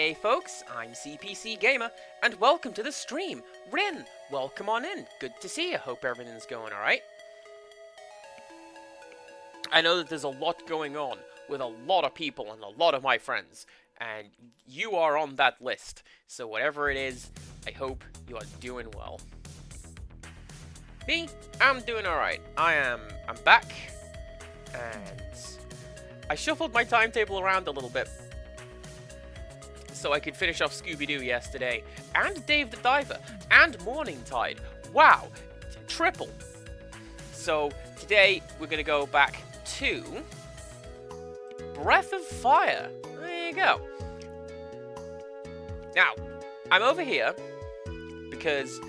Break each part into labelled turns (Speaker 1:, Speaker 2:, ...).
Speaker 1: Hey folks, I'm CPC Gamer, and welcome to the stream. Rin, welcome on in. Good to see you. Hope everything's going alright. I know that there's a lot going on with a lot of people and a lot of my friends, and you are on that list. So whatever it is, I hope you are doing well. Me, I'm doing alright. I'm back, and I shuffled my timetable around a little bit so I could finish off Scooby-Doo yesterday, and Dave the Diver, and Morningtide. Wow, triple. So today we're going to go back to Breath of Fire. There you go. Now, I'm over here because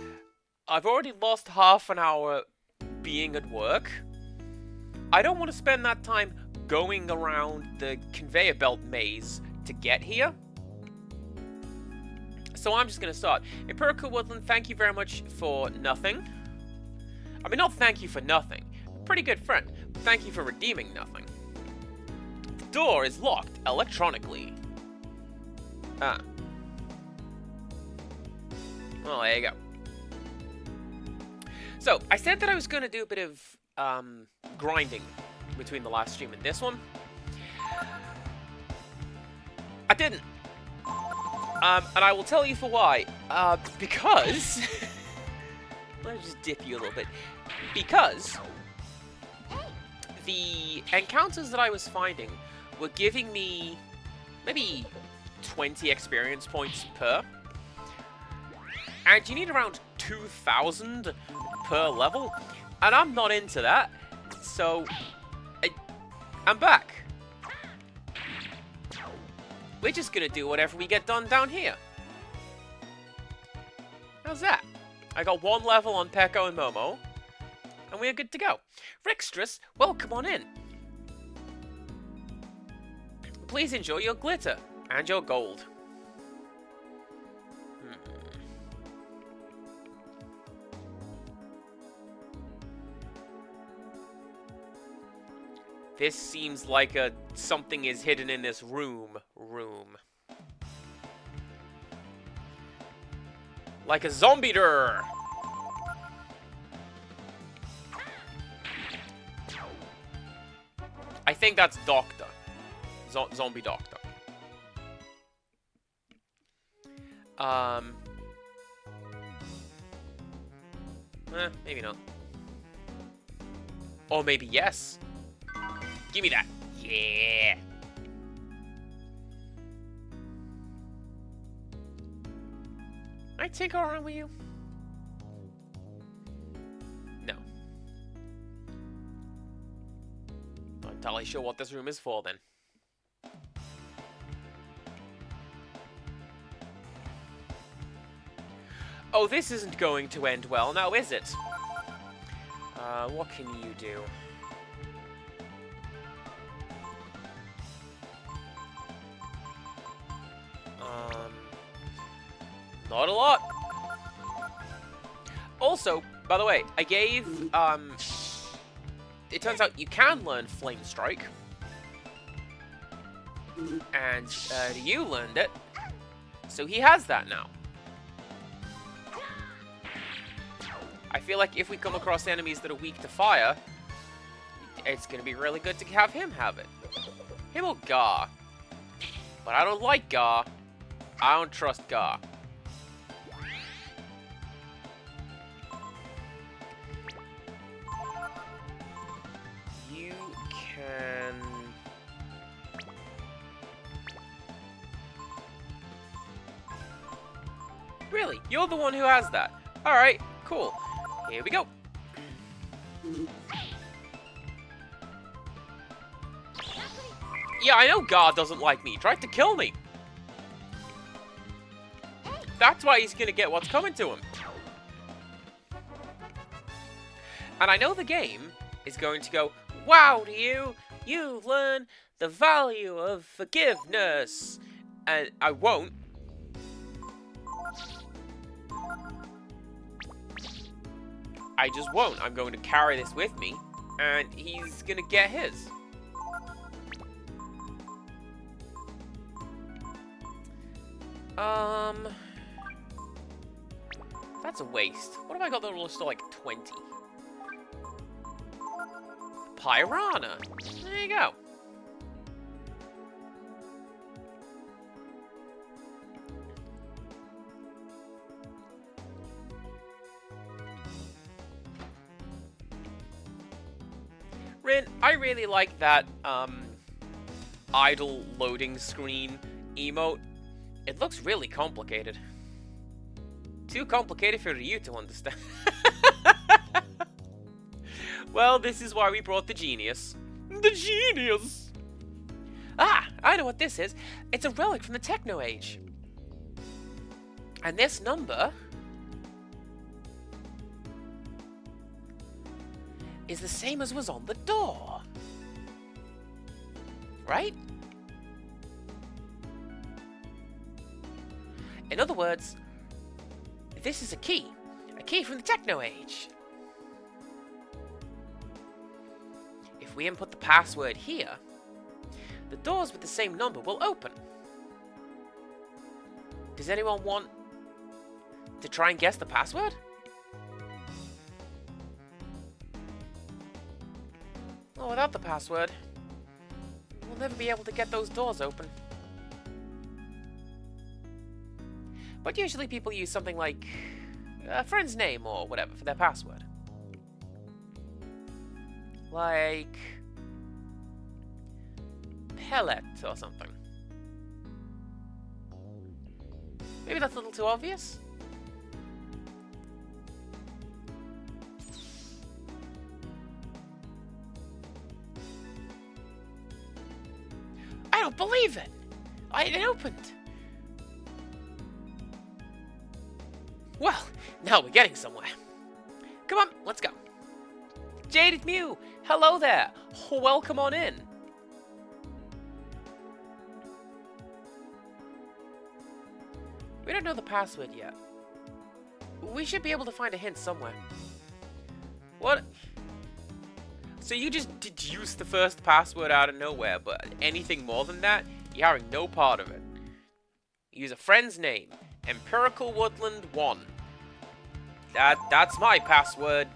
Speaker 1: I've already lost half an hour being at work. I don't want to spend that time going around the conveyor belt maze to get here. So I'm just going to start. Empirical Woodland, thank you very much for nothing. I mean, not thank you for nothing. Pretty good friend. But thank you for redeeming nothing. The door is locked electronically. Ah. Well, there you go. So, I said that I was going to do a bit of grinding between the last stream and this one. I didn't. And I will tell you for why. Because... let me just dip you a little bit. Because the encounters that I was finding were giving me maybe 20 experience points per. And you need around 2,000 per level. And I'm not into that. So, I'm back. We're just gonna do whatever we get done down here. How's that? I got one level on Peko and Momo, and we're good to go. Rixtrus, welcome on in. Please enjoy your glitter and your gold. This seems like something is hidden in this room. Like a zombie-der. I think that's Doctor. Zombie Doctor. Maybe not. Or maybe yes. Give me that. Yeah. I tinker around with you? No. Not entirely sure what this room is for then. Oh, this isn't going to end well now, is it? What can you do? Not a lot. Also, by the way, I gave, it turns out you can learn Flame Strike. And, you learned it. So he has that now. I feel like if we come across enemies that are weak to fire, it's gonna be really good to have him have it. Him or Gar. But I don't like Gar. I don't trust Gar. You can... Really? You're the one who has that. Alright, cool. Here we go. Yeah, I know Gar doesn't like me. He tried to kill me. That's why he's gonna get what's coming to him. And I know the game is going to go, wow to you, you learn the value of forgiveness. And I won't. I just won't. I'm going to carry this with me, and he's gonna get his. That's a waste. What have I got that will store like 20? Piranha. There you go. Rin, I really like that idle loading screen emote. It looks really complicated. Too complicated for you to understand. Well, this is why we brought the genius. The genius! Ah, I know what this is. It's a relic from the Techno Age. And this number is the same as was on the door. Right? In other words, this is a key from the Techno Age. If we input the password here, the doors with the same number will open. Does anyone want to try and guess the password? Well, without the password, we'll never be able to get those doors open. But usually people use something like a friend's name or whatever for their password. Like Pellet or something. Maybe that's a little too obvious? I don't believe it! It opened! Well, now we're getting somewhere. Come on, let's go. Jaded Mew, hello there. Welcome on in. We don't know the password yet. We should be able to find a hint somewhere. What? So you just deduce the first password out of nowhere, but anything more than that, you're having no part of it. Use a friend's name. Empirical Woodland 1. That's my password.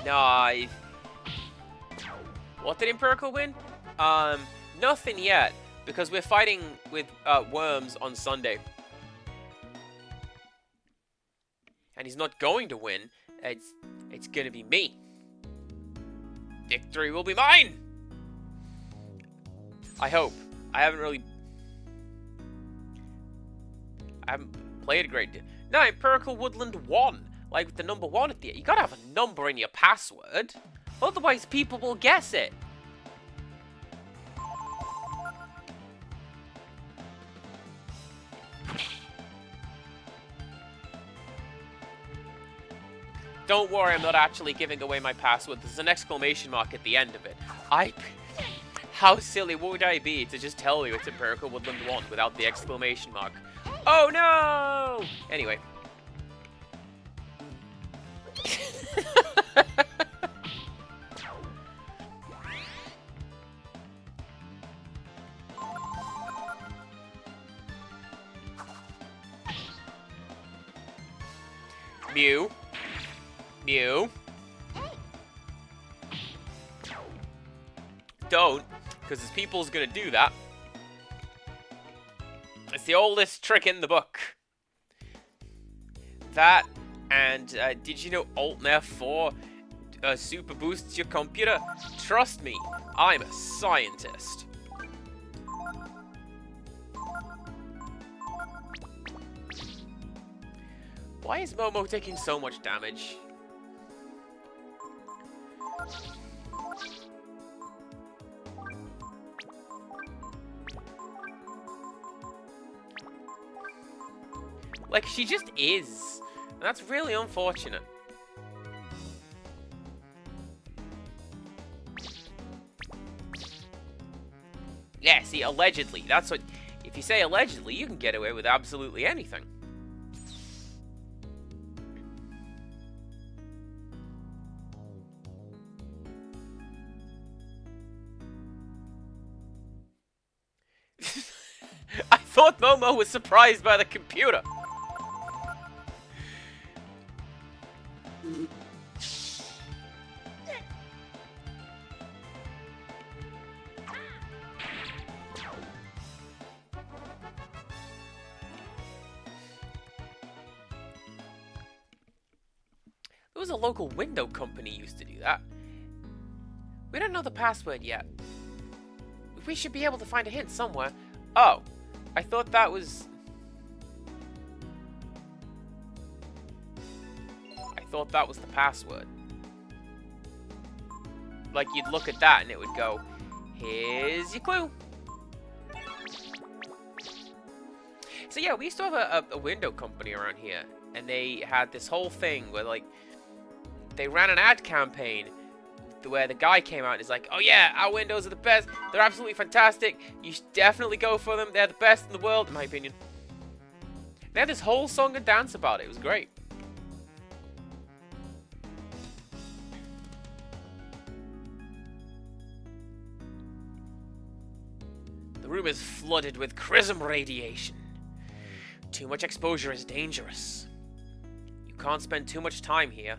Speaker 1: Nice. What did Empirical win? Nothing yet, because we're fighting with worms on Sunday. And he's not going to win. It's gonna be me. Victory will be mine! I hope. I haven't played a great deal. No, Empirical Woodland 1. Like with the number 1 at the end. You gotta have a number in your password. Otherwise people will guess it. Don't worry, I'm not actually giving away my password. There's an exclamation mark at the end of it. How silly would I be to just tell you it's Empirical Woodland 1 without the exclamation mark? Oh no! Anyway. Mew. Mew. Don't, because his people's gonna do that. It's the oldest trick in the book. That, and did you know Alt F4 super boosts your computer? Trust me, I'm a scientist. Why is Momo taking so much damage? Like, she just is. And that's really unfortunate. Yeah, see, allegedly. That's what... If you say allegedly, you can get away with absolutely anything. I thought Momo was surprised by the computer. There was a local window company used to do that. We don't know the password yet. We should be able to find a hint somewhere. Oh, I thought that was... I thought that was the password. Like, you'd look at that and it would go, here's your clue. So yeah, we used to have a window company around here. And they had this whole thing where, like, they ran an ad campaign where the guy came out and is like, oh yeah, our windows are the best. They're absolutely fantastic. You should definitely go for them. They're the best in the world, in my opinion. They had this whole song and dance about it. It was great. The room is flooded with chrism radiation. Too much exposure is dangerous. You can't spend too much time here.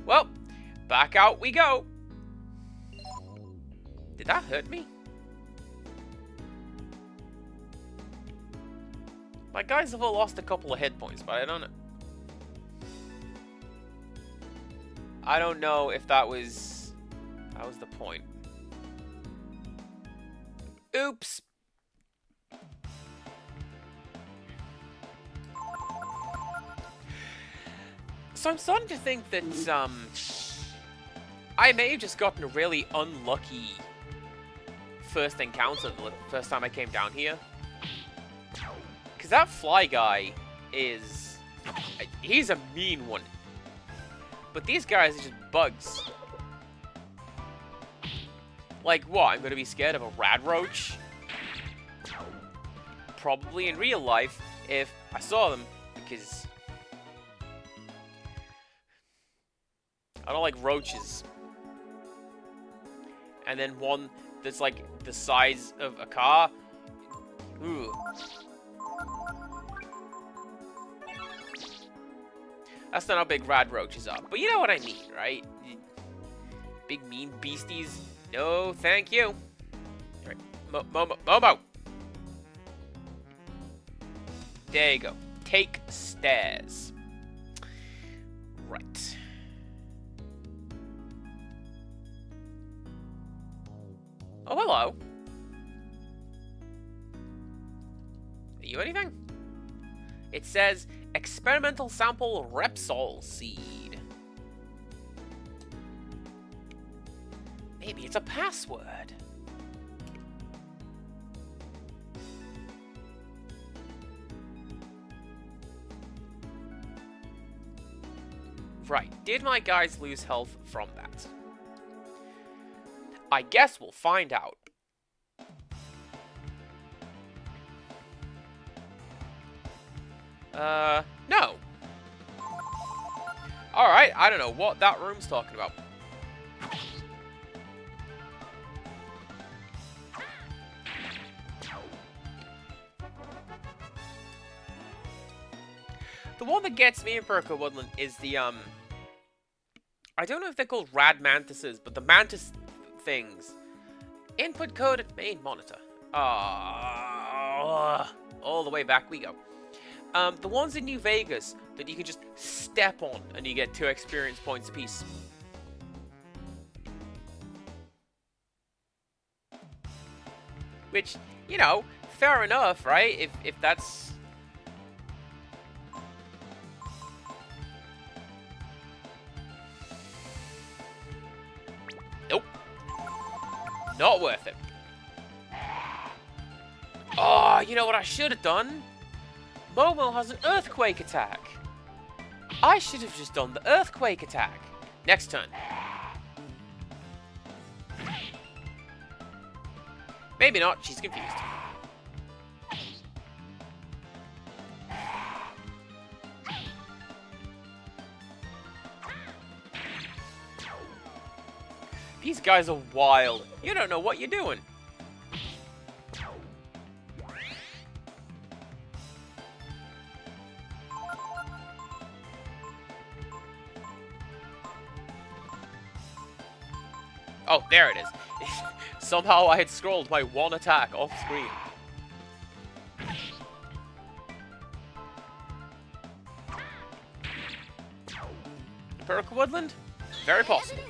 Speaker 1: Well, back out we go. Did that hurt me? My guys have all lost a couple of hit points, but I don't know. I don't know if that was the point. Oops. So I'm starting to think that I may have just gotten a really unlucky first encounter the first time I came down here. Because that fly guy is... he's a mean one. But these guys are just bugs. Like what? I'm going to be scared of a radroach? Probably in real life if I saw them, because I don't like roaches. And then one that's like the size of a car. Ooh. That's not how big radroaches are. But you know what I mean, right? Big mean beasties. No, thank you. Alright. Momo. There you go. Take stairs. Right. Oh, hello. Are you anything? It says experimental sample Repsol seed. Maybe it's a password. Right, did my guys lose health from that? I guess we'll find out. No. Alright, I don't know what that room's talking about. The one that gets me in Perko Woodland is the, I don't know if they're called rad mantises, but the mantis things. Input code at main monitor. All the way back we go. The ones in New Vegas that you can just step on and you get 2 experience points apiece. Which, you know, fair enough, right? If that's... Nope. Not worth it. Oh, you know what I should have done? Momo has an earthquake attack. I should have just done the earthquake attack. Next turn. Maybe not, she's confused. These guys are wild. You don't know what you're doing. Oh, there it is. Somehow I had scrolled my one attack off screen. Empirical Woodland? Very possible.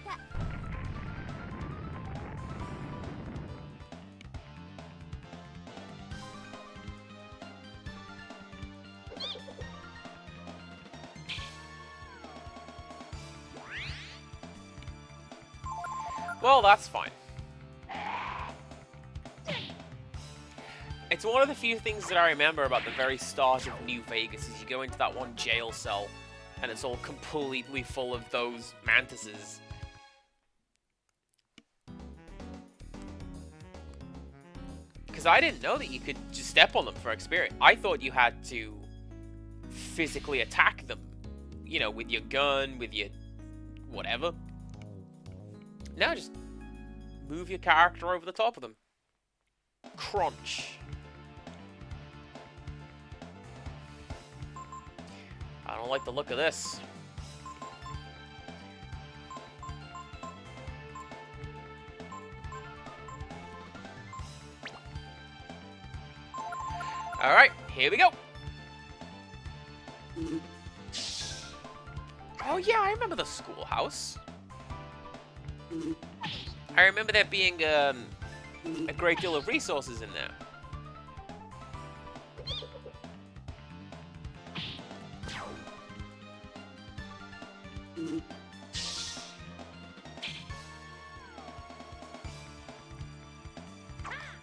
Speaker 1: Well, that's fine. It's one of the few things that I remember about the very start of New Vegas is you go into that one jail cell and it's all completely full of those mantises. Because I didn't know that you could just step on them for experience. I thought you had to physically attack them. You know, with your gun, with your whatever. No, just move your character over the top of them. Crunch. I don't like the look of this. Alright, here we go. Oh yeah, I remember the schoolhouse. I remember there being a great deal of resources in there. I'm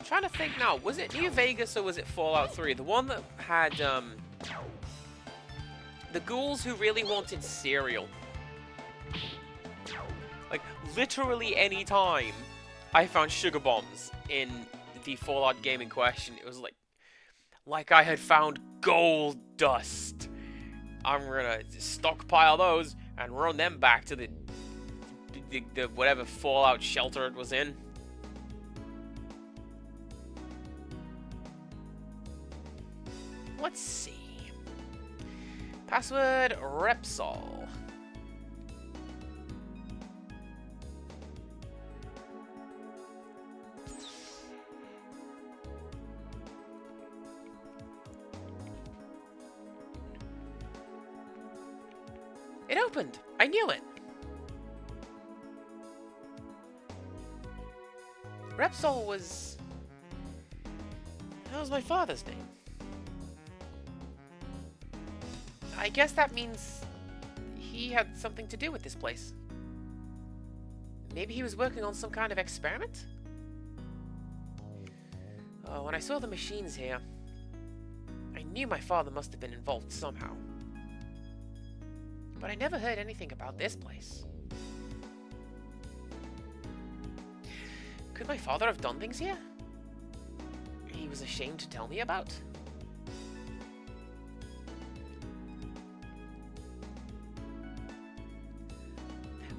Speaker 1: trying to think now, was it New Vegas or was it Fallout 3? The one that had the ghouls who really wanted cereal. Like, literally any time I found sugar bombs in the Fallout game in question, it was like I had found gold dust. I'm gonna stockpile those and run them back to the whatever Fallout shelter it was in. Let's see. Password Repsol. It opened! I knew it! Repsol was... that was my father's name. I guess that means he had something to do with this place. Maybe he was working on some kind of experiment? Oh, when I saw the machines here, I knew my father must have been involved somehow. But I never heard anything about this place. Could my father have done things here he was ashamed to tell me about?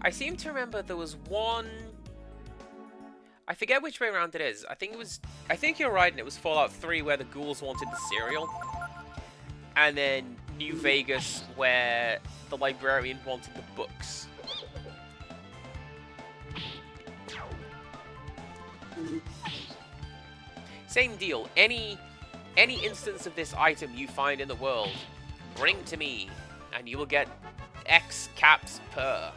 Speaker 1: I seem to remember there was one... I forget which way around it is. I think you're right, and it was Fallout 3 where the ghouls wanted the cereal. And then New Vegas where the librarian wanted the books. Same deal. Any instance of this item you find in the world, bring to me, and you will get X caps per.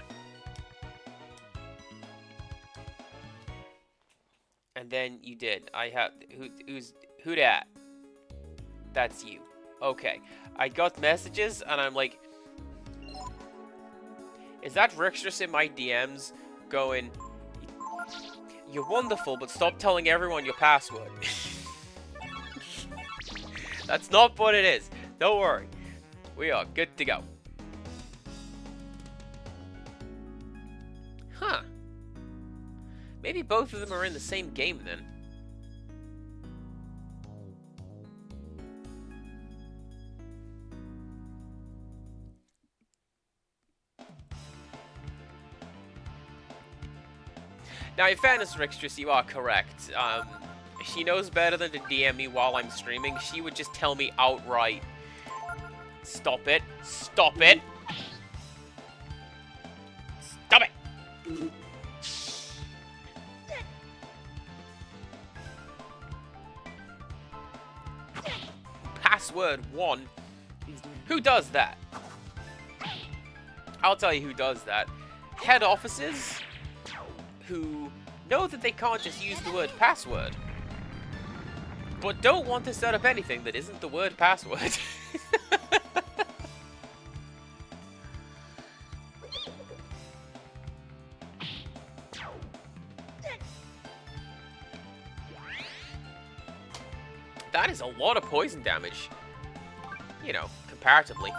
Speaker 1: And then you did. I have who dat? That's you. Okay. I got messages and I'm like, is that Rixtrus in my DMs going, you're wonderful, but stop telling everyone your password. That's not what it is. Don't worry. We are good to go. Huh. Maybe both of them are in the same game then. Now, in fairness, Rixtress, you are correct. She knows better than to DM me while I'm streaming. She would just tell me outright, stop it, stop it, stop it. Password 1. Who does that? I'll tell you who does that. Head offices who know that they can't just use the word password, but don't want to set up anything that isn't the word password. That is a lot of poison damage. You know, comparatively.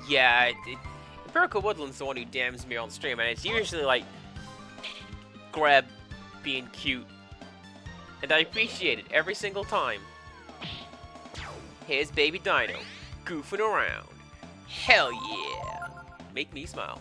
Speaker 1: Yeah, Empirical Woodland's the one who DMs me on stream, and it's usually like Greb being cute. And I appreciate it every single time. Here's Baby Dino, goofing around. Hell yeah! Make me smile.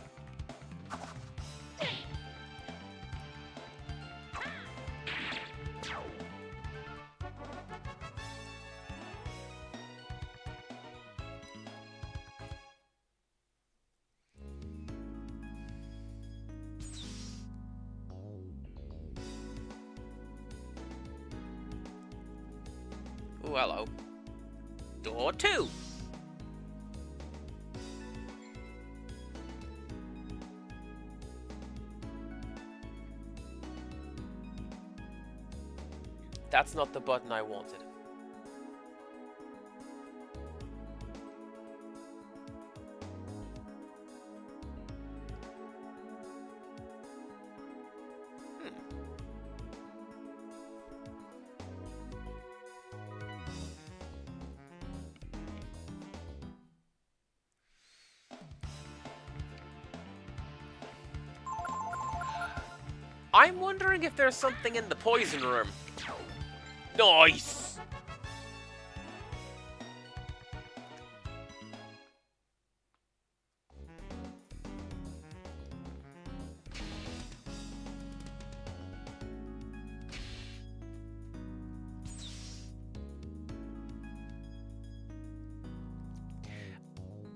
Speaker 1: Ooh, hello. Door 2. That's not the button I wanted. I'm wondering if there's something in the poison room. Nice!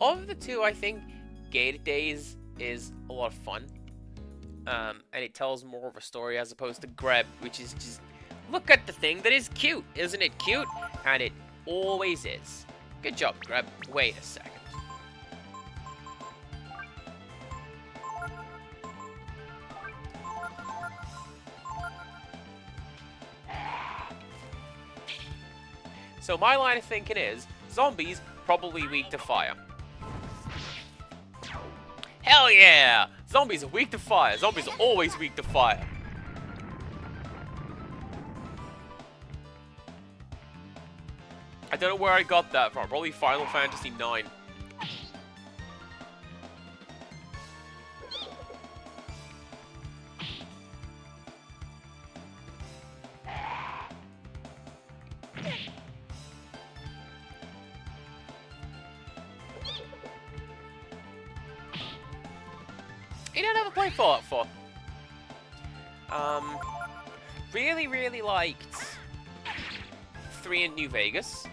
Speaker 1: Of the two, I think Gated Days is a lot of fun. And it tells more of a story as opposed to Greb, which is just, look at the thing that is cute. Isn't it cute? And it always is. Good job, Greb. Wait a second. So my line of thinking is, zombies probably weak to fire. Hell yeah! Zombies are weak to fire. Zombies are always weak to fire. I don't know where I got that from. Probably Final Fantasy IX. You don't ever play Fallout 4. Really liked 3 in New Vegas.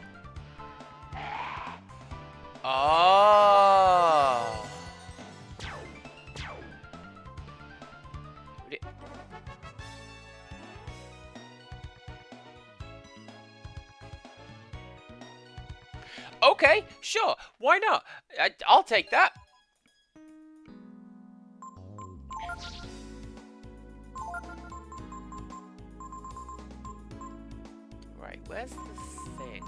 Speaker 1: Oh. Okay, sure. Why not? I'll take that. Right, where's the thing?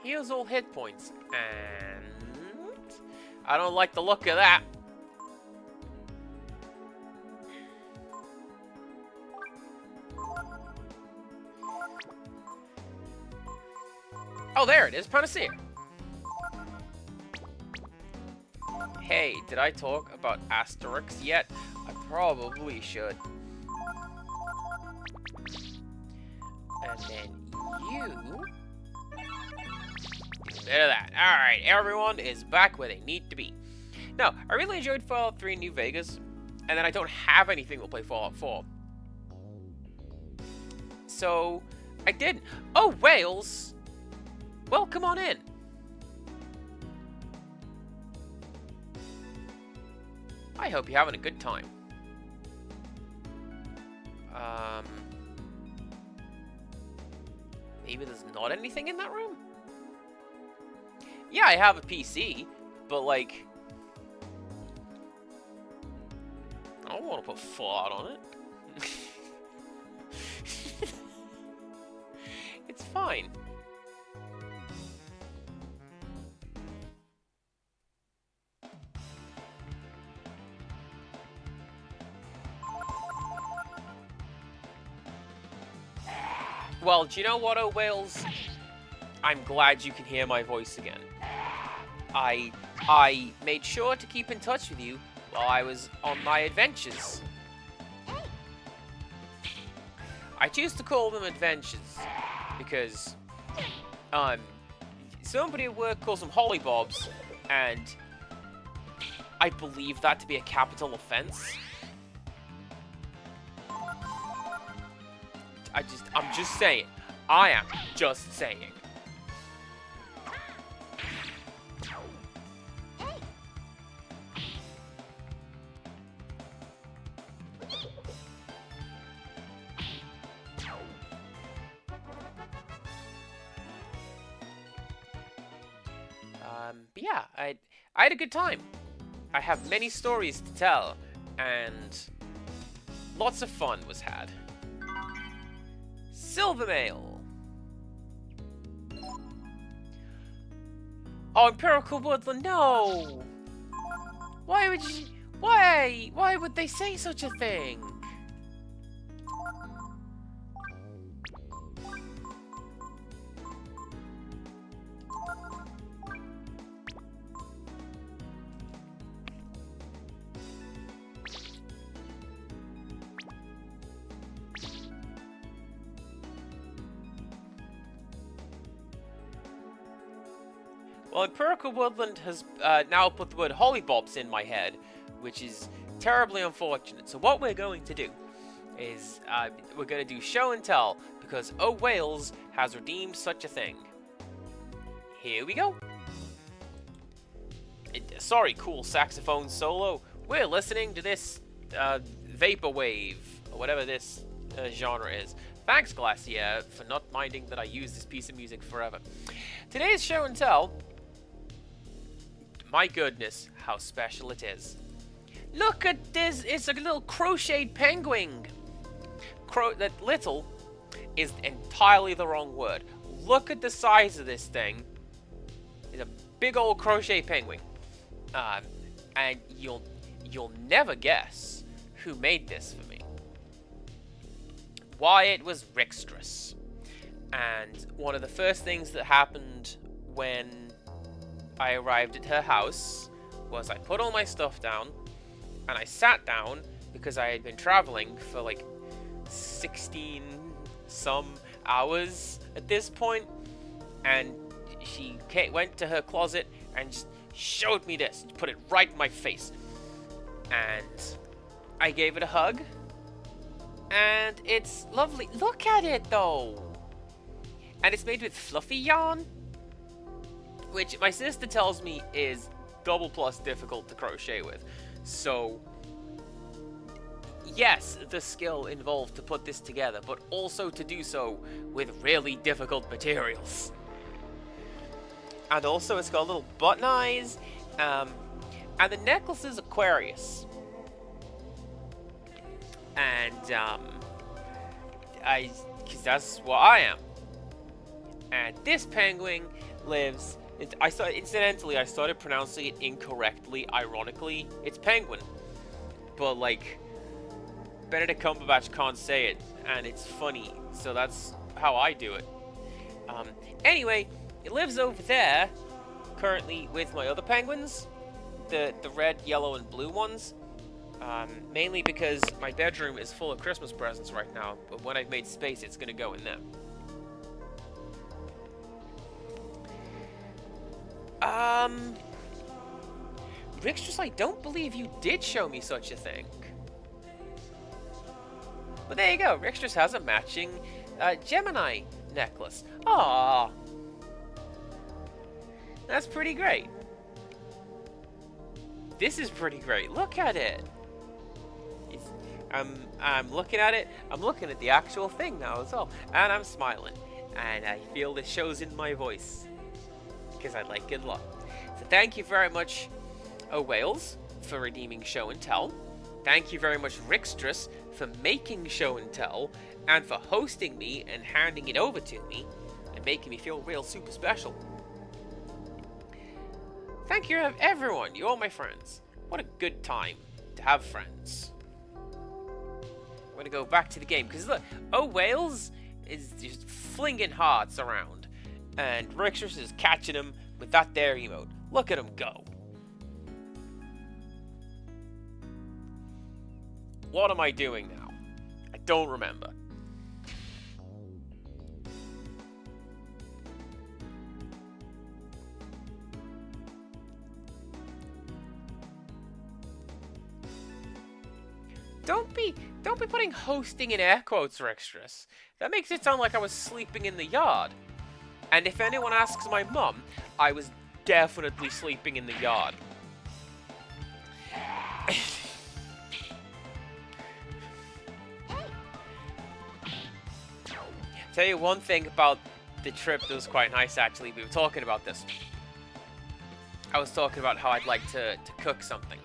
Speaker 1: Heals all hit points, and I don't like the look of that. Oh, there it is, Panacea. Hey, did I talk about Asterix yet? I probably should. And then you... Bit of that. Alright, everyone is back where they need to be. Now, I really enjoyed Fallout 3 New Vegas, and then I don't have anything to play Fallout 4. So, I didn't. Oh, Wales! Well, come on in. I hope you're having a good time. Maybe there's not anything in that room? Yeah, I have a PC, but like... I don't want to put Fallout on it. It's fine. Well, do you know what, oh Wales? I'm glad you can hear my voice again. I made sure to keep in touch with you while I was on my adventures. I choose to call them adventures because somebody at work calls them hollybobs, and I believe that to be a capital offense. I'm just saying. I am just saying. But yeah, I had a good time. I have many stories to tell, and lots of fun was had. Silvermail. Oh, Empirical Woodland, no! Why would you... Why would they say such a thing? Well, Empirical Woodland has now put the word hollybobs in my head, which is terribly unfortunate. So what we're going to do is we're going to do show and tell, because Oh Wales has redeemed such a thing. Here we go. Sorry, cool saxophone solo. We're listening to this vaporwave, or whatever this genre is. Thanks, Glacier, for not minding that I use this piece of music forever. Today's show and tell... My goodness, how special it is. Look at this, it's a little crocheted penguin. That little is entirely the wrong word. Look at the size of this thing. It's a big old crochet penguin. And you'll never guess who made this for me. Why, it was Rixtress. And one of the first things that happened when I arrived at her house was I put all my stuff down and I sat down because I had been traveling for like 16 some hours at this point, and she went to her closet and just showed me this, put it right in my face, and I gave it a hug, and it's lovely. Look at it though, and it's made with fluffy yarn, which my sister tells me is double plus difficult to crochet with. So, yes, the skill involved to put this together, but also to do so with really difficult materials. And also, it's got little button eyes, and the necklace is Aquarius. And, because that's what I am. And this penguin lives... Incidentally, I started pronouncing it incorrectly, ironically. It's penguin. But, like, Benedict Cumberbatch can't say it, and it's funny. So that's how I do it. Anyway, It lives over there, currently with my other penguins, the red, yellow, and blue ones. Mainly because my bedroom is full of Christmas presents right now, but when I've made space, it's going to go in there. Rickstress, I don't believe you did show me such a thing. But there you go, Rickstress has a matching Gemini necklace. Aww. That's pretty great. This is pretty great. Look at it. I'm looking at it. I'm looking at the actual thing now as well. And I'm smiling. And I feel this shows in my voice. Because I like good luck. So thank you very much, Wales, for redeeming Show and Tell. Thank you very much, Rickstress, for making Show and Tell. And for hosting me and handing it over to me. And making me feel real super special. Thank you everyone. You're all my friends. What a good time to have friends. I'm going to go back to the game, because look, Wales is just flinging hearts around, and Rickstress is catching them with that there emote. Look at him go. What am I doing now? I don't remember. Don't be putting hosting in air quotes, Rickstress. That makes it sound like I was sleeping in the yard. And if anyone asks my mum, I was definitely sleeping in the yard. Tell you one thing about the trip that was quite nice, actually. We were talking about this. I was talking about how I'd like to cook something.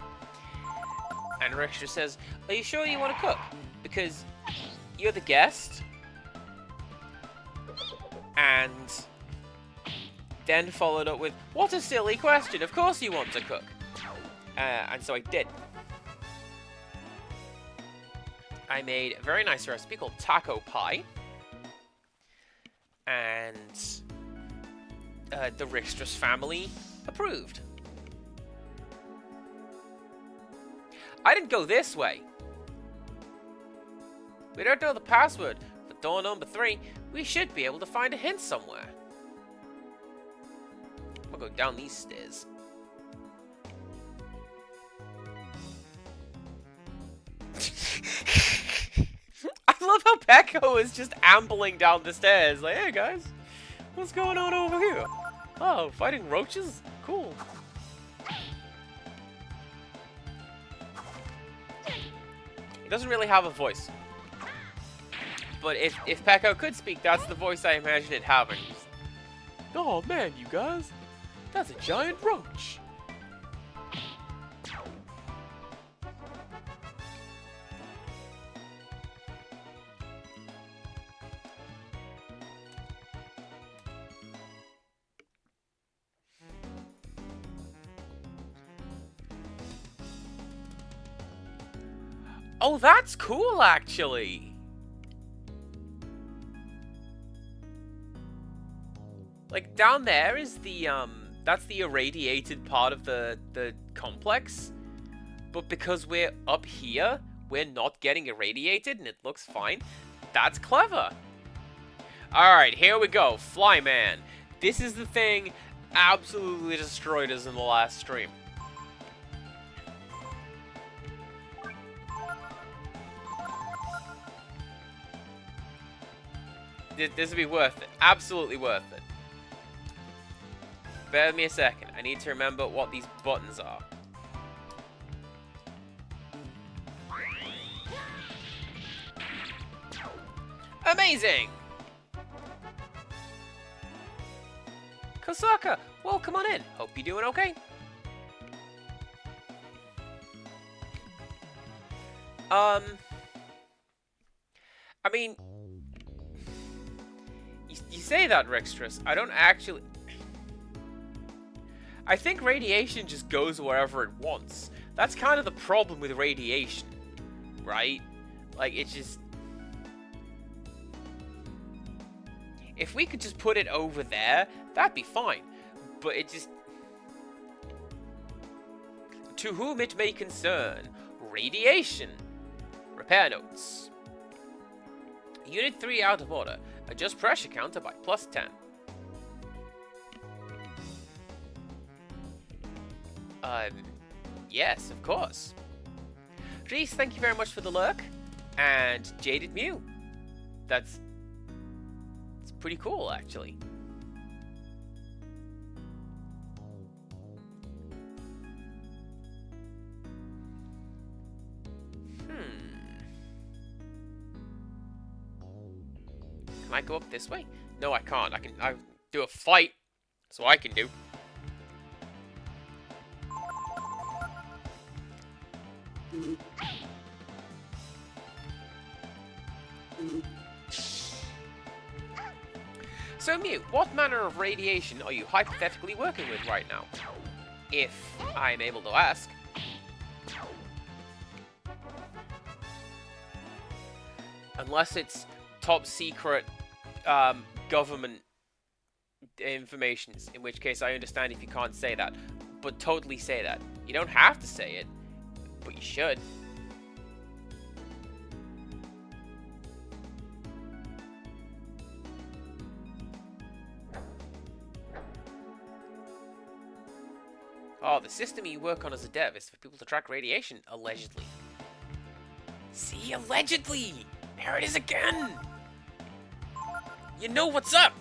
Speaker 1: And Rickstress says, are you sure you want to cook? Because you're the guest. And then followed up with, what a silly question. Of course you want to cook. And so I did. I made a very nice recipe called taco pie. And the Rickstress family approved. I didn't go this way. We don't know the password for door number 3. We should be able to find a hint somewhere. I'm gonna go down these stairs. I love how Pecco is just ambling down the stairs. Like, hey guys, what's going on over here? Oh, fighting roaches? Cool. He doesn't really have a voice. But if Pecco could speak, that's the voice I imagine it having. Oh man, you guys, that's a giant roach. Oh, that's cool, actually. Like, down there is the, that's the irradiated part of the complex. But because we're up here, we're not getting irradiated and it looks fine. That's clever. Alright, here we go. Flyman. This is the thing absolutely destroyed us in the last stream. This would be worth it. Absolutely worth it. Bear with me a second. I need to remember what these buttons are. Amazing! Kosaka, well, come on in. Hope you're doing okay. I mean, you say that, Rickstress. I don't actually... I think radiation just goes wherever it wants. That's kind of the problem with radiation, right? Like, it If we could just put it over there, that'd be fine. But it just... To whom it may concern. Radiation. Repair notes. Unit 3 out of order. Adjust pressure counter by +10. Yes, of course. Reese, thank you very much for the lurk. And Jaded Mew. It's pretty cool, actually. Can I go up this way? No, I can't. I do a fight. That's what I can do. So Mew, what manner of radiation are you hypothetically working with right now? If I'm able to ask. Unless it's top secret government information, in which case I understand if you can't say that. But totally say that. You don't have to say it, but you should. Oh, the system you work on as a dev is for people to track radiation, allegedly. See, allegedly! There it is again! You know what's up!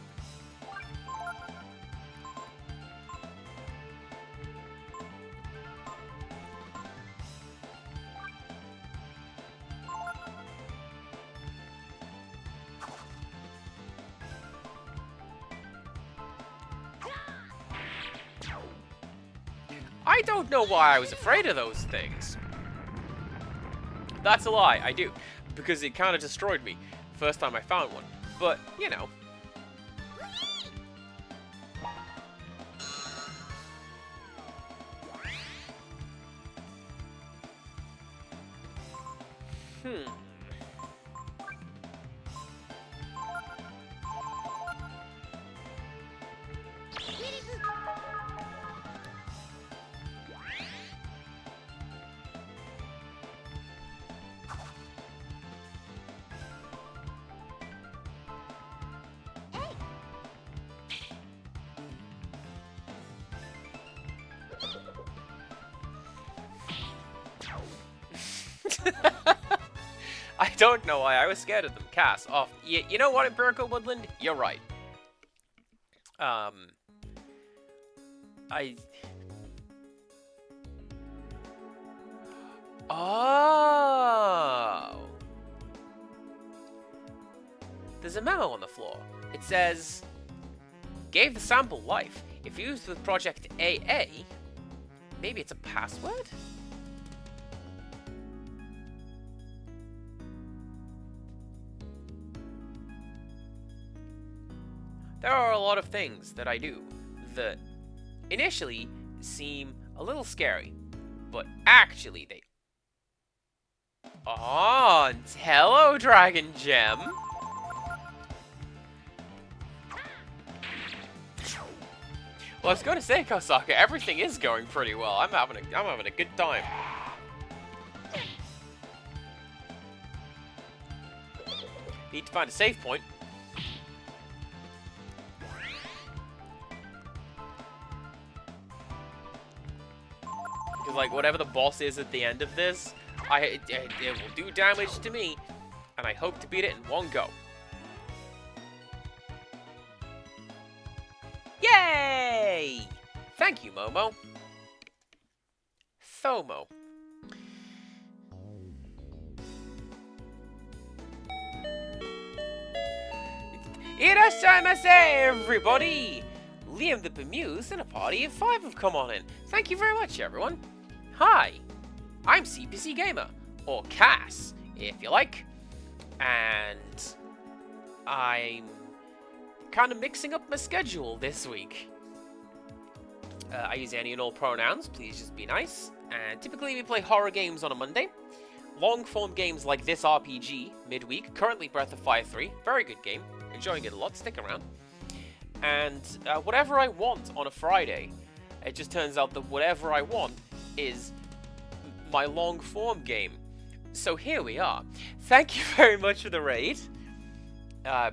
Speaker 1: I don't know why I was afraid of those things. That's a lie, I do. Because it kind of destroyed me the first time I found one. But, you know. I don't know why I was scared of them. Cass, off. You know what, Empirical Woodland? You're right. Oh! There's a memo on the floor. It says, gave the sample life. If used with Project AA, maybe it's a password? There are a lot of things that I do that initially seem a little scary, but actually they... Oh, hello, Dragon Gem! Well, I was going to say, Kosaka, everything is going pretty well. I'm having a good time. Need to find a save point. Because, like, whatever the boss is at the end of this, it will do damage to me, and I hope to beat it in one go. Yay! Thank you, Momo. FOMO. Irashaimase, everybody! Liam the Bemused and a party of 5 have come on in. Thank you very much, everyone. Hi, I'm CPC Gamer, or Cass, if you like. And I'm kind of mixing up my schedule this week. I use any and all pronouns, please just be nice. And typically we play horror games on a Monday. Long-form games like this RPG, midweek, currently Breath of Fire 3, very good game. enjoying it a lot. Stick around. And whatever I want on a Friday, it just turns out that whatever I want is my long-form game. So here we are. Thank you very much for the raid.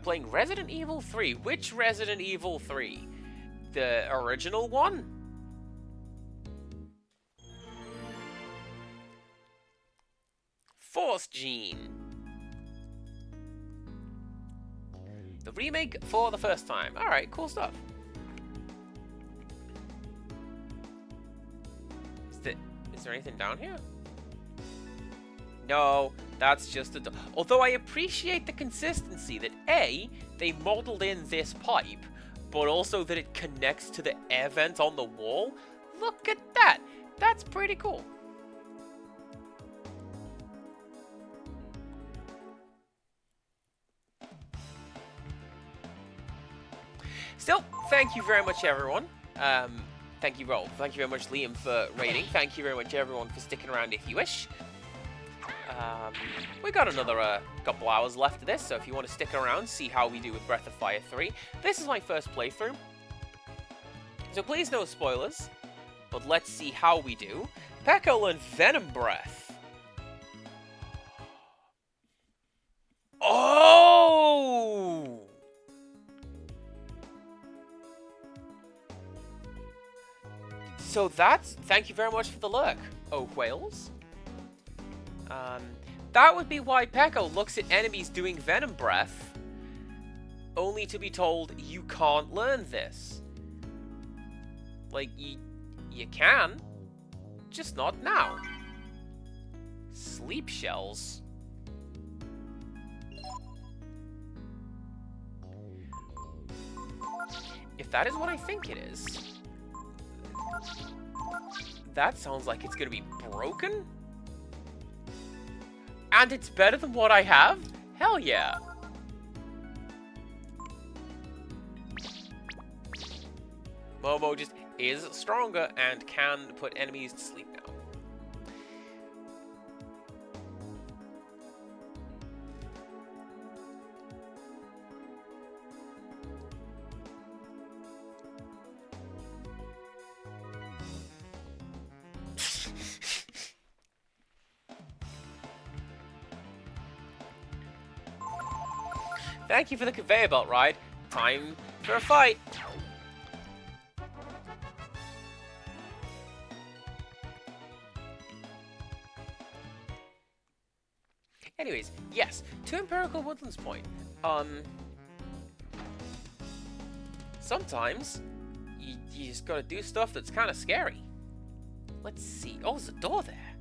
Speaker 1: Playing Resident Evil 3. Which Resident Evil 3? The original one? Force Gene. The remake for the first time. Alright, cool stuff. Is there anything down here? No, that's just a... Although I appreciate the consistency that A, they modeled in this pipe, but also that it connects to the air vent on the wall. Look at that! That's pretty cool. Still, thank you very much, everyone. Thank you, Roll. Thank you very much, Liam, for raiding. Thank you very much, everyone, for sticking around if you wish. We got another couple hours left of this, so if you want to stick around, see how we do with Breath of Fire 3. This is my first playthrough, so please no spoilers, but let's see how we do. Peko learned Venom Breath. Oh! So that's... Thank you very much for the lurk, oh whales. That would be why Peko looks at enemies doing Venom Breath, only to be told, you can't learn this. Like, you can, just not now. Sleep shells. If that is what I think it is, that sounds like it's gonna be broken? And it's better than what I have? Hell yeah. Momo just is stronger and can put enemies to sleep now. Thank you for the conveyor belt ride. Time for a fight. Anyways, yes, to Empirical Woodlands point. Sometimes you just gotta do stuff that's kind of scary. Let's see. Oh, there's a door there.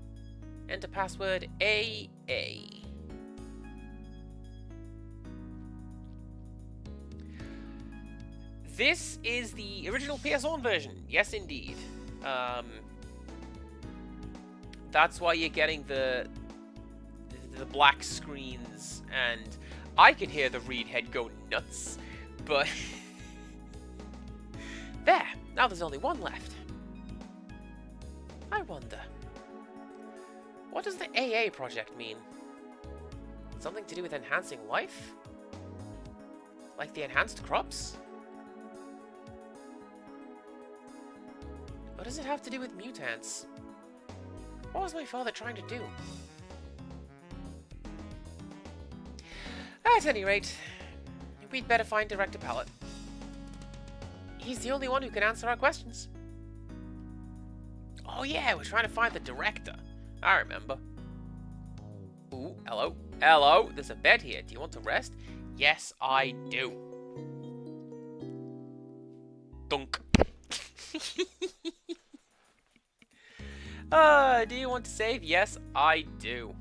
Speaker 1: Enter password AA. This is the original PS1 version. Yes, indeed. That's why you're getting the black screens, and I can hear the read head go nuts, but... There! Now there's only one left. I wonder... What does the AA project mean? Something to do with enhancing life? Like the enhanced crops? What does it have to do with mutants? What was my father trying to do? At any rate, we'd better find Director Pallet. He's the only one who can answer our questions. Oh yeah, we're trying to find the director. I remember. Ooh, hello. Hello, there's a bed here. Do you want to rest? Yes, I do. Dunk. Do you want to save? Yes, I do.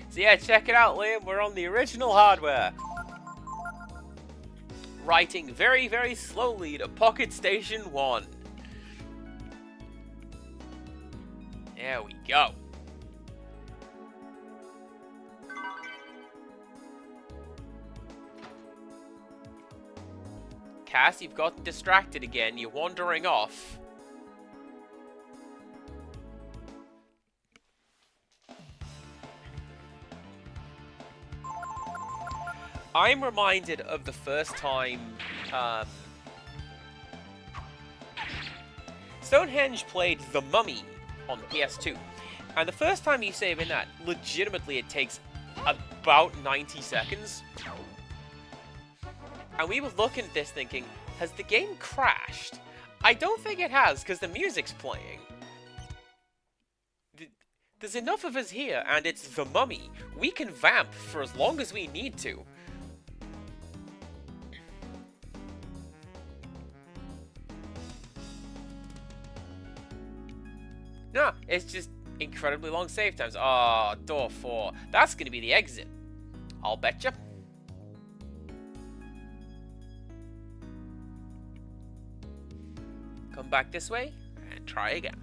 Speaker 1: So yeah, check it out, Liam. We're on the original hardware. Writing very, very slowly to Pocket Station 1. There we go. Cass, you've gotten distracted again. You're wandering off. I'm reminded of the first time Stonehenge played The Mummy on PS2. And the first time you save in that, legitimately it takes about 90 seconds. And we were looking at this thinking, has the game crashed? I don't think it has, because the music's playing. There's enough of us here, and it's The Mummy. We can vamp for as long as we need to. No, it's just incredibly long save times. Ah, oh, door 4. That's going to be the exit. I'll betcha. Come back this way, and try again.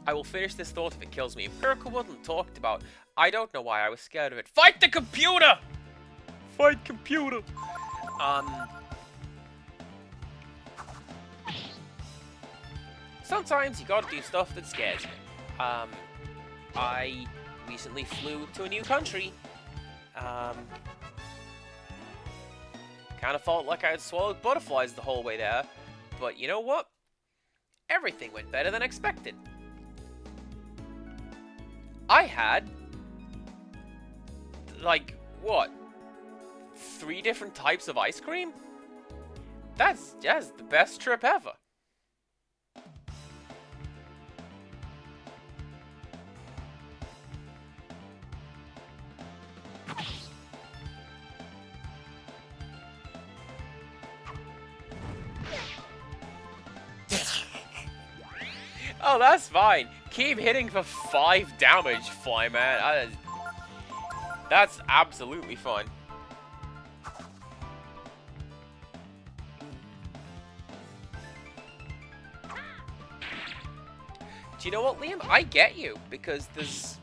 Speaker 1: I will finish this thought if it kills me. Empirical Woodland talked about. I don't know why I was scared of it. Fight the computer! Fight computer! Sometimes you gotta do stuff that scares you. I recently flew to a new country. Kind of felt like I had swallowed butterflies the whole way there. But you know what? Everything went better than expected. I had, like, what? 3 different types of ice cream? That's just the best trip ever. Oh, that's fine. Keep hitting for 5 damage, Flyman. That's absolutely fine. Do you know what, Liam? I get you, because there's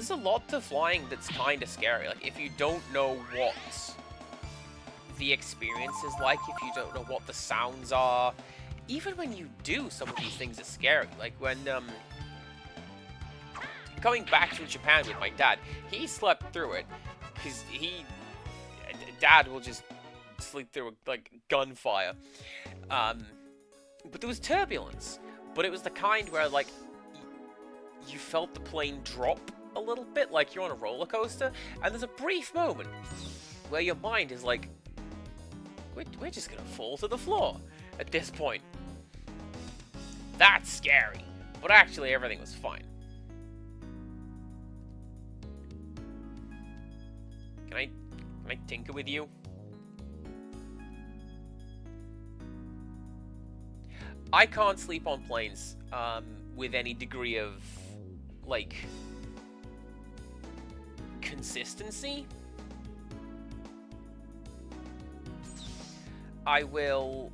Speaker 1: a lot to flying that's kind of scary. Like, if you don't know what the experience is like, if you don't know what the sounds are, even when you do, some of these things are scary. Like when, coming back from Japan with my dad, he slept through it, because Dad will just sleep through, like, gunfire. But there was turbulence, but it was the kind where, like, you felt the plane drop a little bit, like you're on a roller coaster, and there's a brief moment where your mind is like, we're just gonna fall to the floor at this point. That's scary, but actually everything was fine. Can I tinker with you? I can't sleep on planes with any degree of, like, consistency. I will,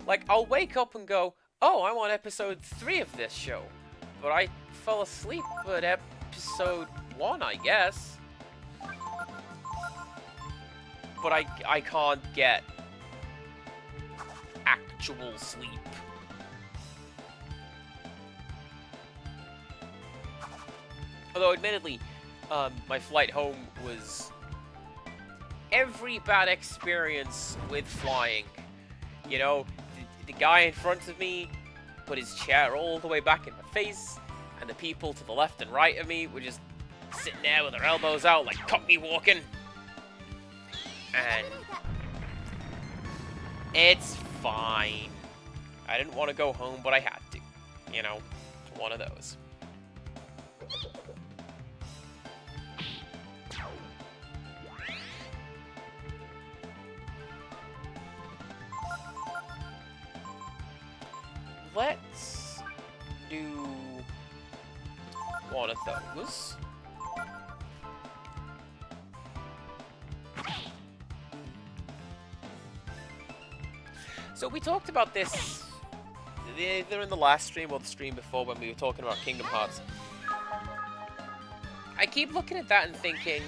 Speaker 1: like, I'll wake up and go, oh, I'm on episode 3 of this show, but I fell asleep at episode 1, I guess. But I can't get actual sleep. Although, admittedly, my flight home was every bad experience with flying. You know, the guy in front of me put his chair all the way back in my face, and the people to the left and right of me were just sitting there with their elbows out like cockney walking. And it's fine. I didn't want to go home, but I had to. You know, it's one of those. Let's do one of those. So we talked about this either in the last stream or the stream before when we were talking about Kingdom Hearts. I keep looking at that and thinking,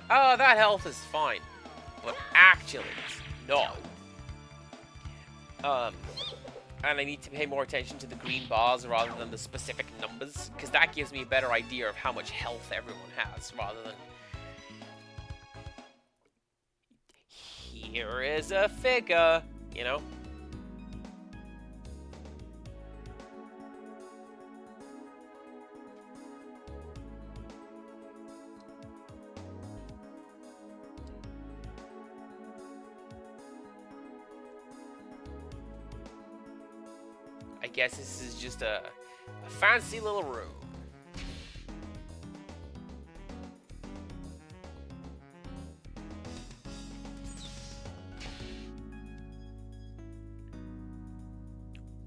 Speaker 1: oh, that health is fine. But actually, no. And I need to pay more attention to the green bars rather than the specific numbers, because that gives me a better idea of how much health everyone has, rather than... Here is a figure, you know? I guess this is just a fancy little room.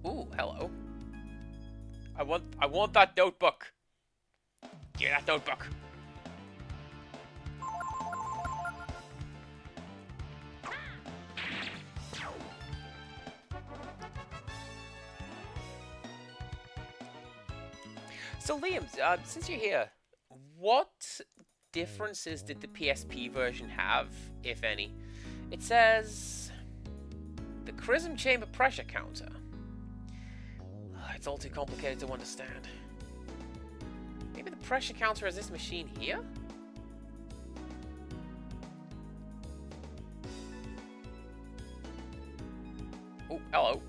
Speaker 1: Ooh, hello. I want that notebook. Give me that notebook. So Liam, since you're here, what differences did the PSP version have, if any? It says the Chrism Chamber pressure counter. It's all too complicated to understand. Maybe the pressure counter is this machine here? Oh, hello.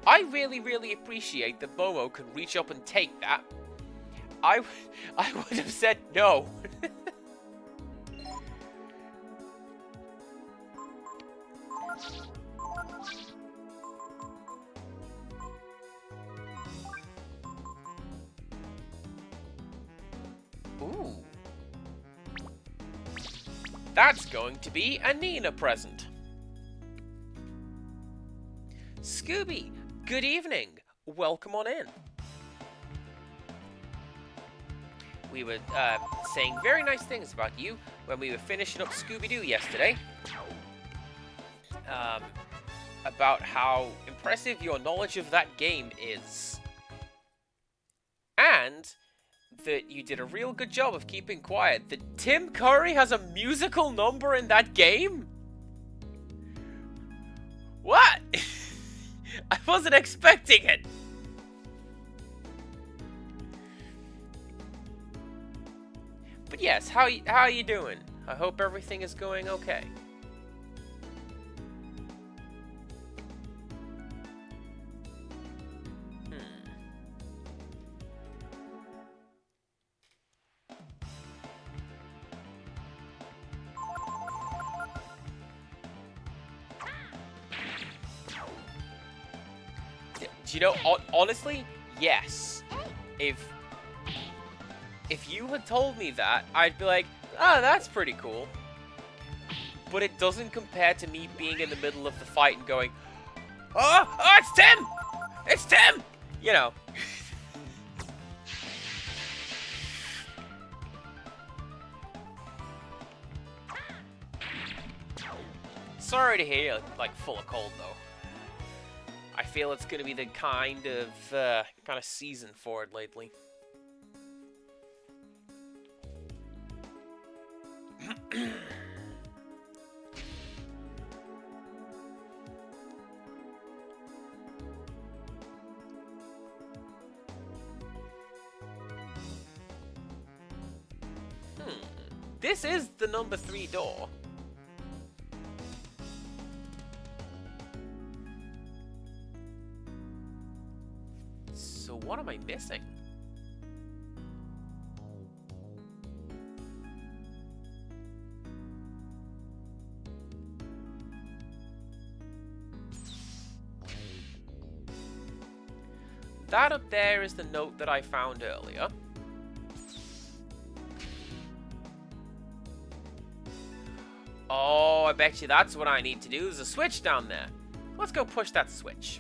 Speaker 1: I really appreciate that Momo can reach up and take that. I would have said no. Ooh. That's going to be a Nina present. Scooby, good evening. Welcome on in. We were saying very nice things about you when we were finishing up Scooby-Doo yesterday. About how impressive your knowledge of that game is. And that you did a real good job of keeping quiet. That Tim Curry has a musical number in that game? What? I wasn't expecting it. But yes, how are you doing? I hope everything is going okay. You know, honestly, yes. If you had told me that, I'd be like, oh, that's pretty cool. But it doesn't compare to me being in the middle of the fight and going, oh, it's Tim! It's Tim! You know. Sorry to hear you're, like, full of cold, though. I feel it's going to be the kind of season for it lately. This is the number 3 door. So what am I missing? That up there is the note that I found earlier. Oh, I bet you that's what I need to do. There's a switch down there. Let's go push that switch.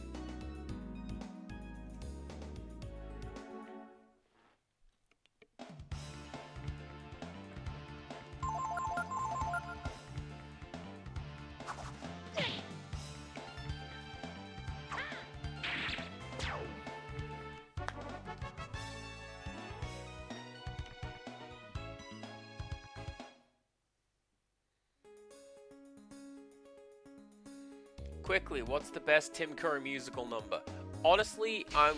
Speaker 1: Quickly, what's the best Tim Curry musical number? Honestly, I'm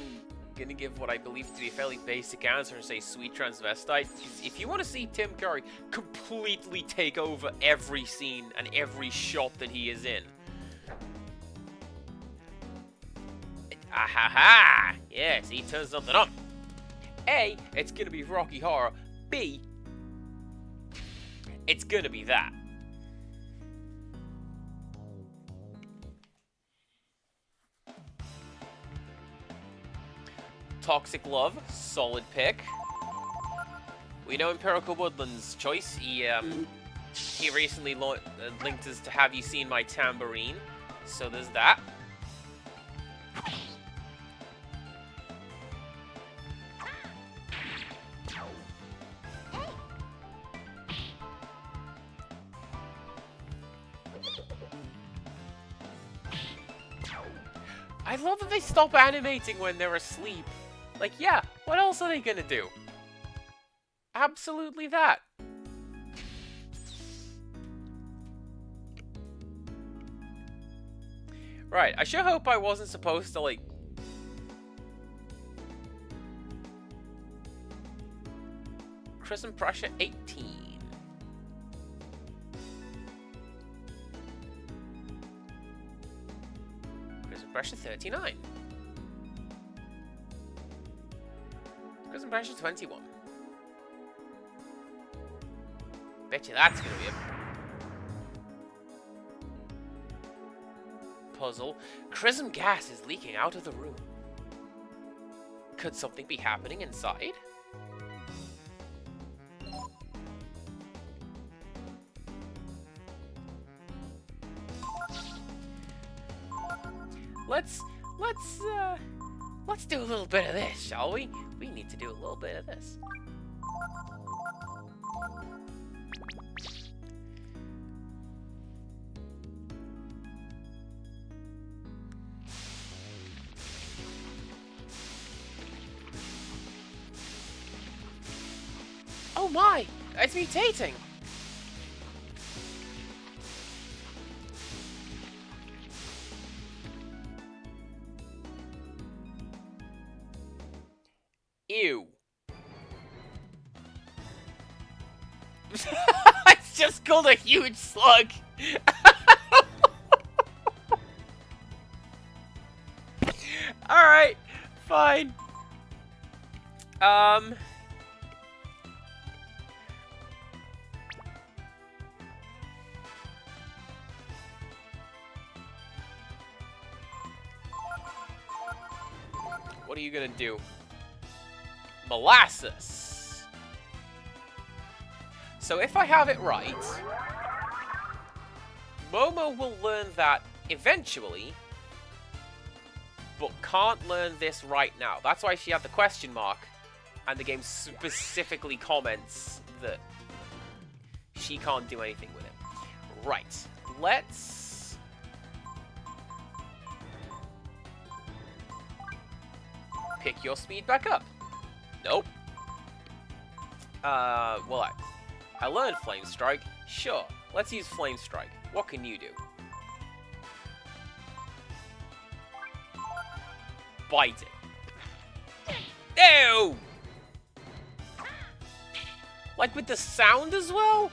Speaker 1: gonna give what I believe to be a fairly basic answer and say Sweet Transvestite. If you want to see Tim Curry completely take over every scene and every shot that he is in. Ahaha! Yes, he turns something up. A, it's gonna be Rocky Horror. B, it's gonna be that. Toxic Love, solid pick. We know Empirical Woodland's choice. He recently linked us to Have You Seen My Tambourine? So there's that. I love that they stop animating when they're asleep. Like, yeah, what else are they gonna do? Absolutely that. Right, I sure hope I wasn't supposed to, like... Crescent Pressure 18. Crescent Pressure 39. Crescent Pressure 21. Bet you that's gonna be a puzzle. Chrism gas is leaking out of the room. Could something be happening inside? Let's do a little bit of this, shall we? We need to do a little bit of this. Oh my! It's mutating! Ew. It's just called a huge slug! Alright, fine. What are you gonna do? Molasses. So if I have it right, Momo will learn that eventually, but can't learn this right now. That's why she had the question mark, and the game specifically comments that she can't do anything with it. Right, let's... pick your speed back up. Nope. Well, I learned Flame Strike. Sure, let's use Flame Strike. What can you do? Bite it. Ew! Like with the sound as well?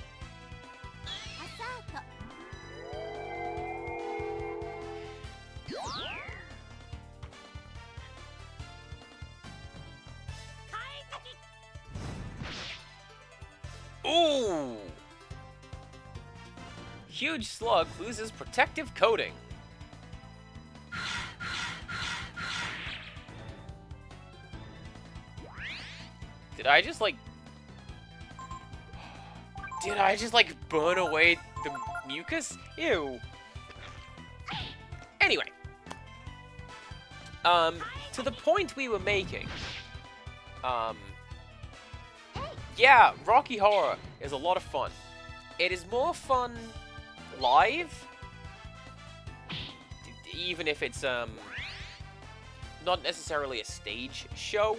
Speaker 1: Ooh! Huge Slug loses protective coating. Did I just like burn away the mucus? Ew. Anyway. To the point we were making. Yeah, Rocky Horror is a lot of fun. It is more fun live, even if it's not necessarily a stage show.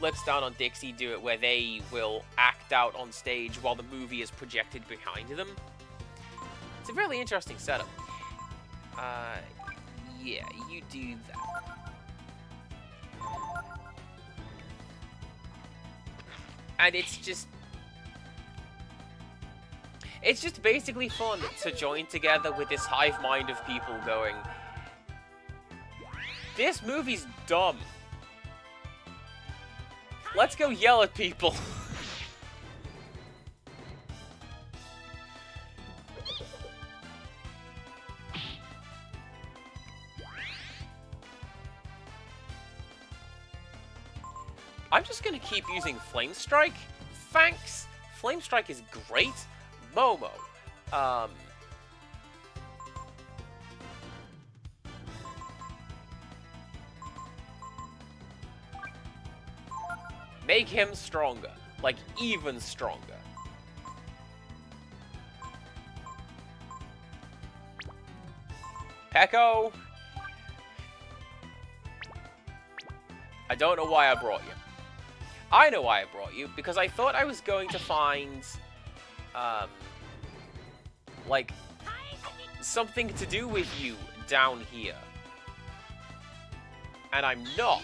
Speaker 1: Lips Down on Dixie do it where they will act out on stage while the movie is projected behind them. It's a really interesting setup. Yeah, you do that. And it's just basically fun to join together with this hive mind of people going, this movie's dumb. Let's go yell at people. I'm just gonna keep using Flame Strike. Thanks. Flame Strike is great. Momo. Make him stronger. Like, even stronger. Peko. I don't know why I brought you. I know why I brought you, because I thought I was going to find, like, something to do with you down here. And I'm not.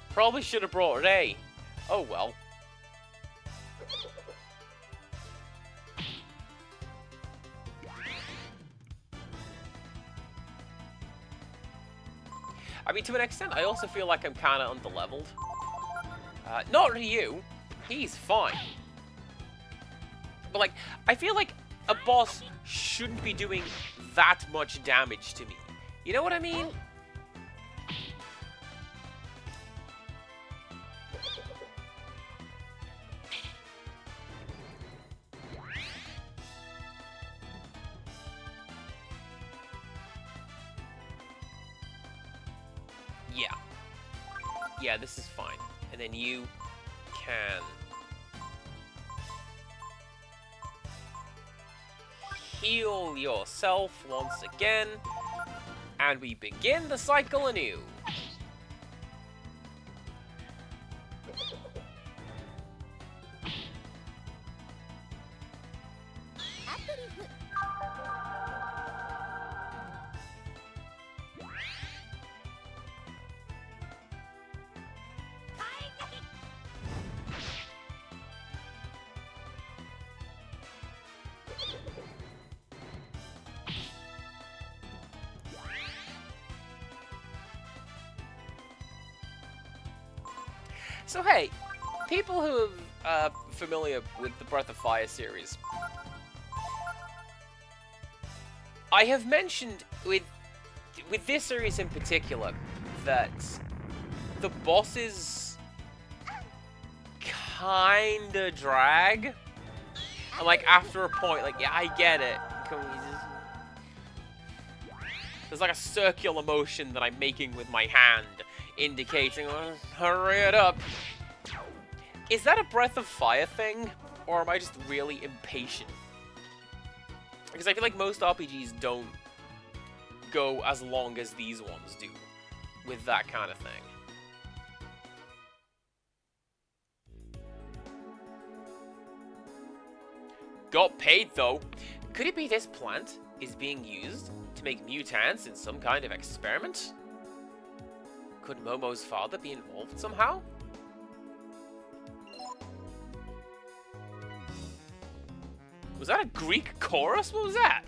Speaker 1: Probably should have brought Ray. Oh well. I mean, to an extent, I also feel like I'm kind of underleveled. Not Ryu. He's fine. But, like, I feel like a boss shouldn't be doing that much damage to me. You know what I mean? Yeah. Yeah, this is fine. And then you can heal yourself once again. And we begin the cycle anew. So hey, people who are familiar with the Breath of Fire series, I have mentioned with this series in particular that the bosses kinda drag. And like after a point, like yeah, I get it. Can we just... There's like a circular motion that I'm making with my hand, indicating, hurry it up. Is that a Breath of Fire thing, or am I just really impatient? Because I feel like most RPGs don't go as long as these ones do with that kind of thing. Got paid though. Could it be this plant is being used to make mutants in some kind of experiment? Could Momo's father be involved somehow? Was that a Greek chorus? What was that?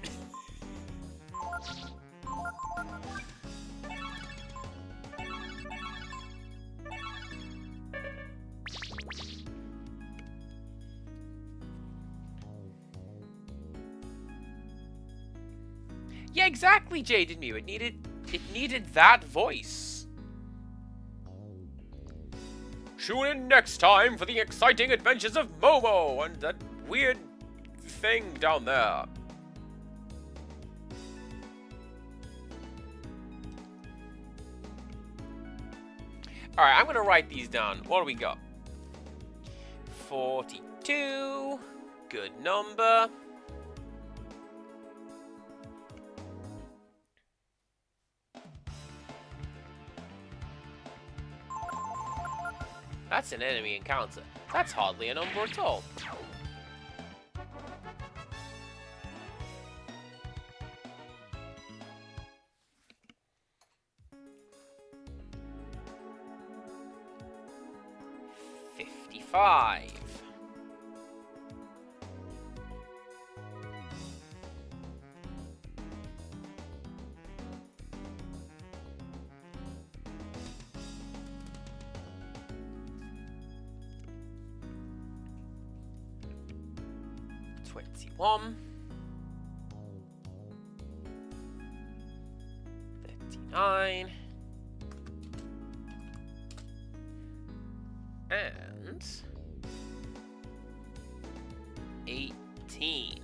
Speaker 1: Yeah, exactly, Jaded Mew. It needed that voice. Tune in next time for the exciting adventures of Momo and that weird thing down there. Alright, I'm gonna write these down. What do we got? 42. Good number. That's an enemy encounter. That's hardly a number at all. $55. $21. $39. And 18.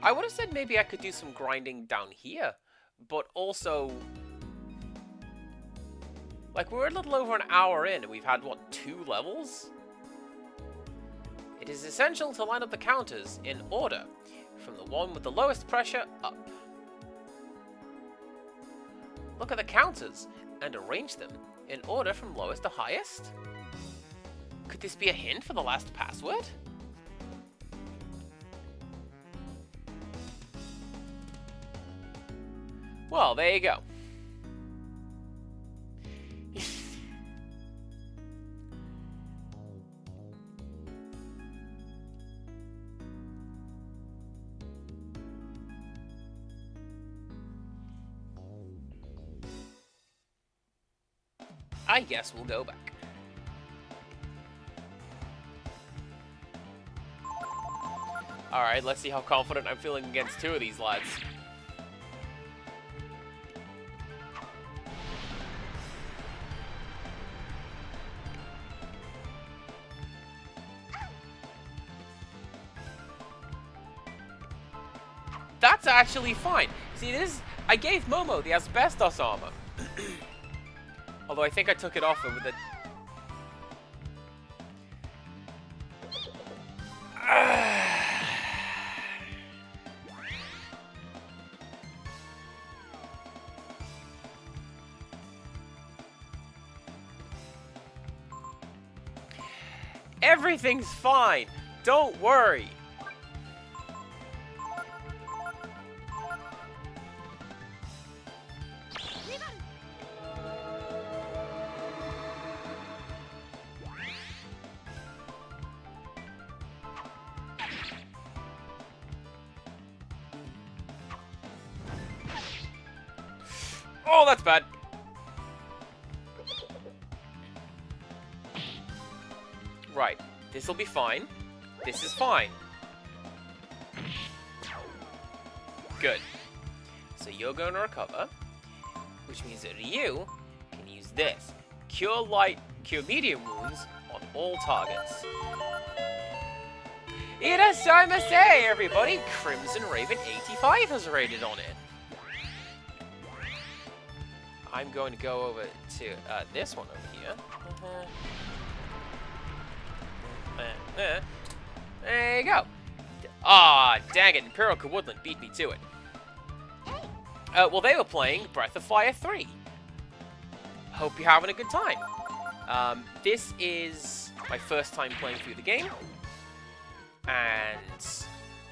Speaker 1: I would have said maybe I could do some grinding down here, but also, like, we're a little over an hour in and we've had, what, 2 levels? It is essential to line up the counters in order, from the one with the lowest pressure up. Look at the counters and arrange them in order from lowest to highest? Could this be a hint for the last password? Well, there you go. I guess we'll go back. Alright, let's see how confident I'm feeling against 2 of these lads. That's actually fine. See, I gave Momo the asbestos armor. Although I think I took it off with the... Everything's fine. Don't worry. Oh, that's bad. Right. This'll be fine. This is fine. Good. So you're going to recover, which means that you can use this. Cure medium wounds on all targets. Irasamase, everybody! Crimson Raven 85 has raided on it. I'm going to go over to this one over here. There you go. Ah, dang it, Imperial Woodland beat me to it. Well, they were playing Breath of Fire 3. Hope you're having a good time. This is my first time playing through the game. And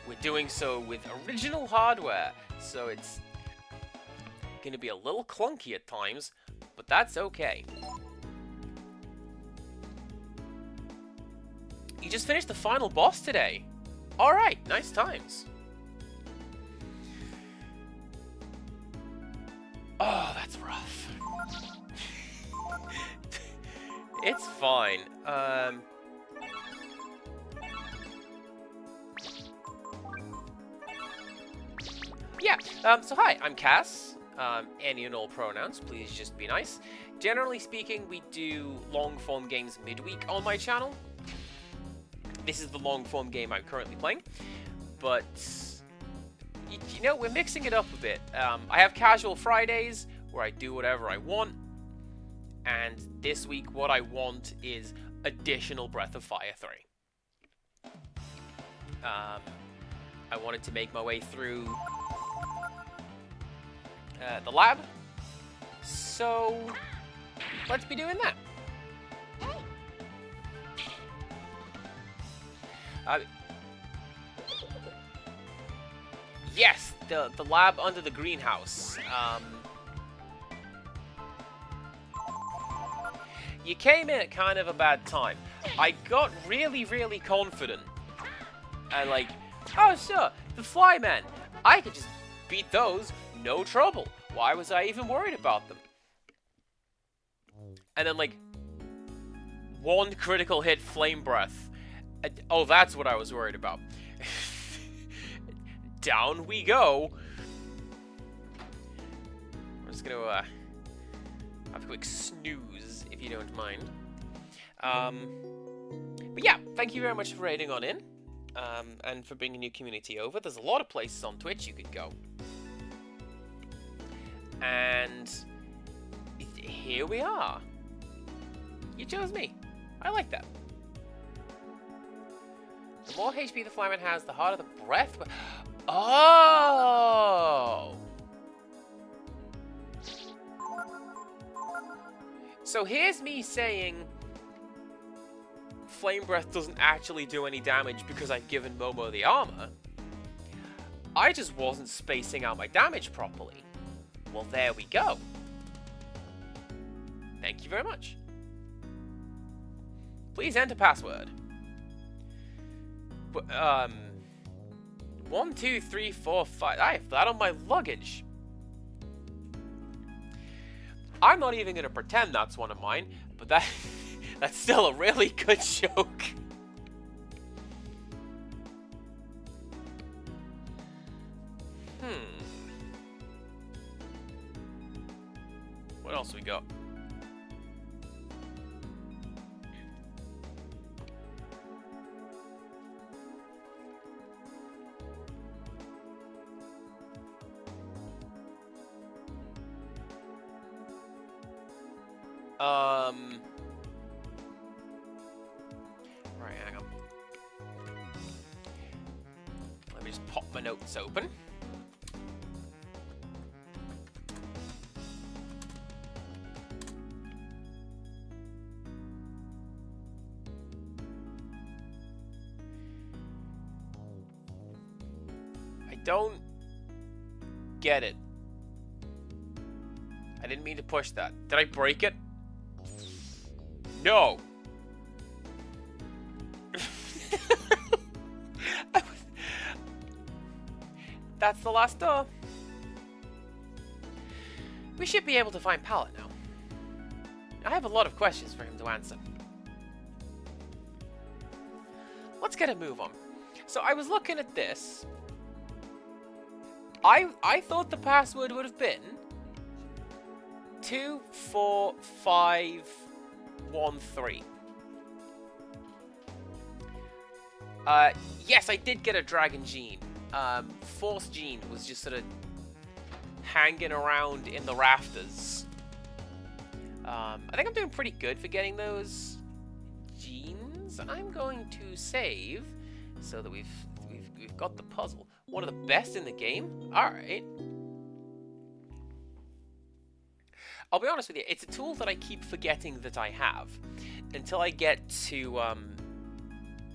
Speaker 1: we're doing so with original hardware. So it's going to be a little clunky at times, but that's okay. You just finished the final boss today. Alright, nice times. Oh, that's rough. It's fine. Yeah, so hi, I'm Cass. Any and all pronouns, please just be nice. Generally speaking, we do long-form games midweek on my channel. this is the long-form game I'm currently playing. But, you know, we're mixing it up a bit. I have casual Fridays, where I do whatever I want. And this week, what I want is additional Breath of Fire 3. I wanted to make my way through the lab. So, let's be doing that. Yes, the lab under the greenhouse. You came in at kind of a bad time. I got really, really confident. And like, oh sure, the Flymen. I could just beat those, no trouble. Why was I even worried about them? And then like, one critical hit Flame Breath. Oh, that's what I was worried about. Down we go. I'm just gonna have a quick snooze, if you don't mind. But yeah, thank you very much for raiding on in, and for bringing new community over. There's a lot of places on Twitch you could go. And here we are. You chose me. I like that. The more HP the Flyman has, the harder the breath. Oh! So here's me saying Flame Breath doesn't actually do any damage because I've given Momo the armor. I just wasn't spacing out my damage properly. Well, there we go. Thank you very much. Please enter password. 1, 2, 3, 4, 5. I have that on my luggage. I'm not even gonna pretend that's one of mine, but that's still a really good joke. What else we got? Right, hang on. Let me just pop my notes open. I don't get it. I didn't mean to push that. Did I break it? No. That's the last door. We should be able to find Pallet now. I have a lot of questions for him to answer. Let's get a move on. So I was looking at this. I thought the password would have been 24513. Yes, I did get a Dragon Gene. Force Gene was just sort of hanging around in the rafters. I think I'm doing pretty good for getting those genes. I'm going to save so that we've got the puzzle. One of the best in the game. All right. I'll be honest with you, it's a tool that I keep forgetting that I have until I get to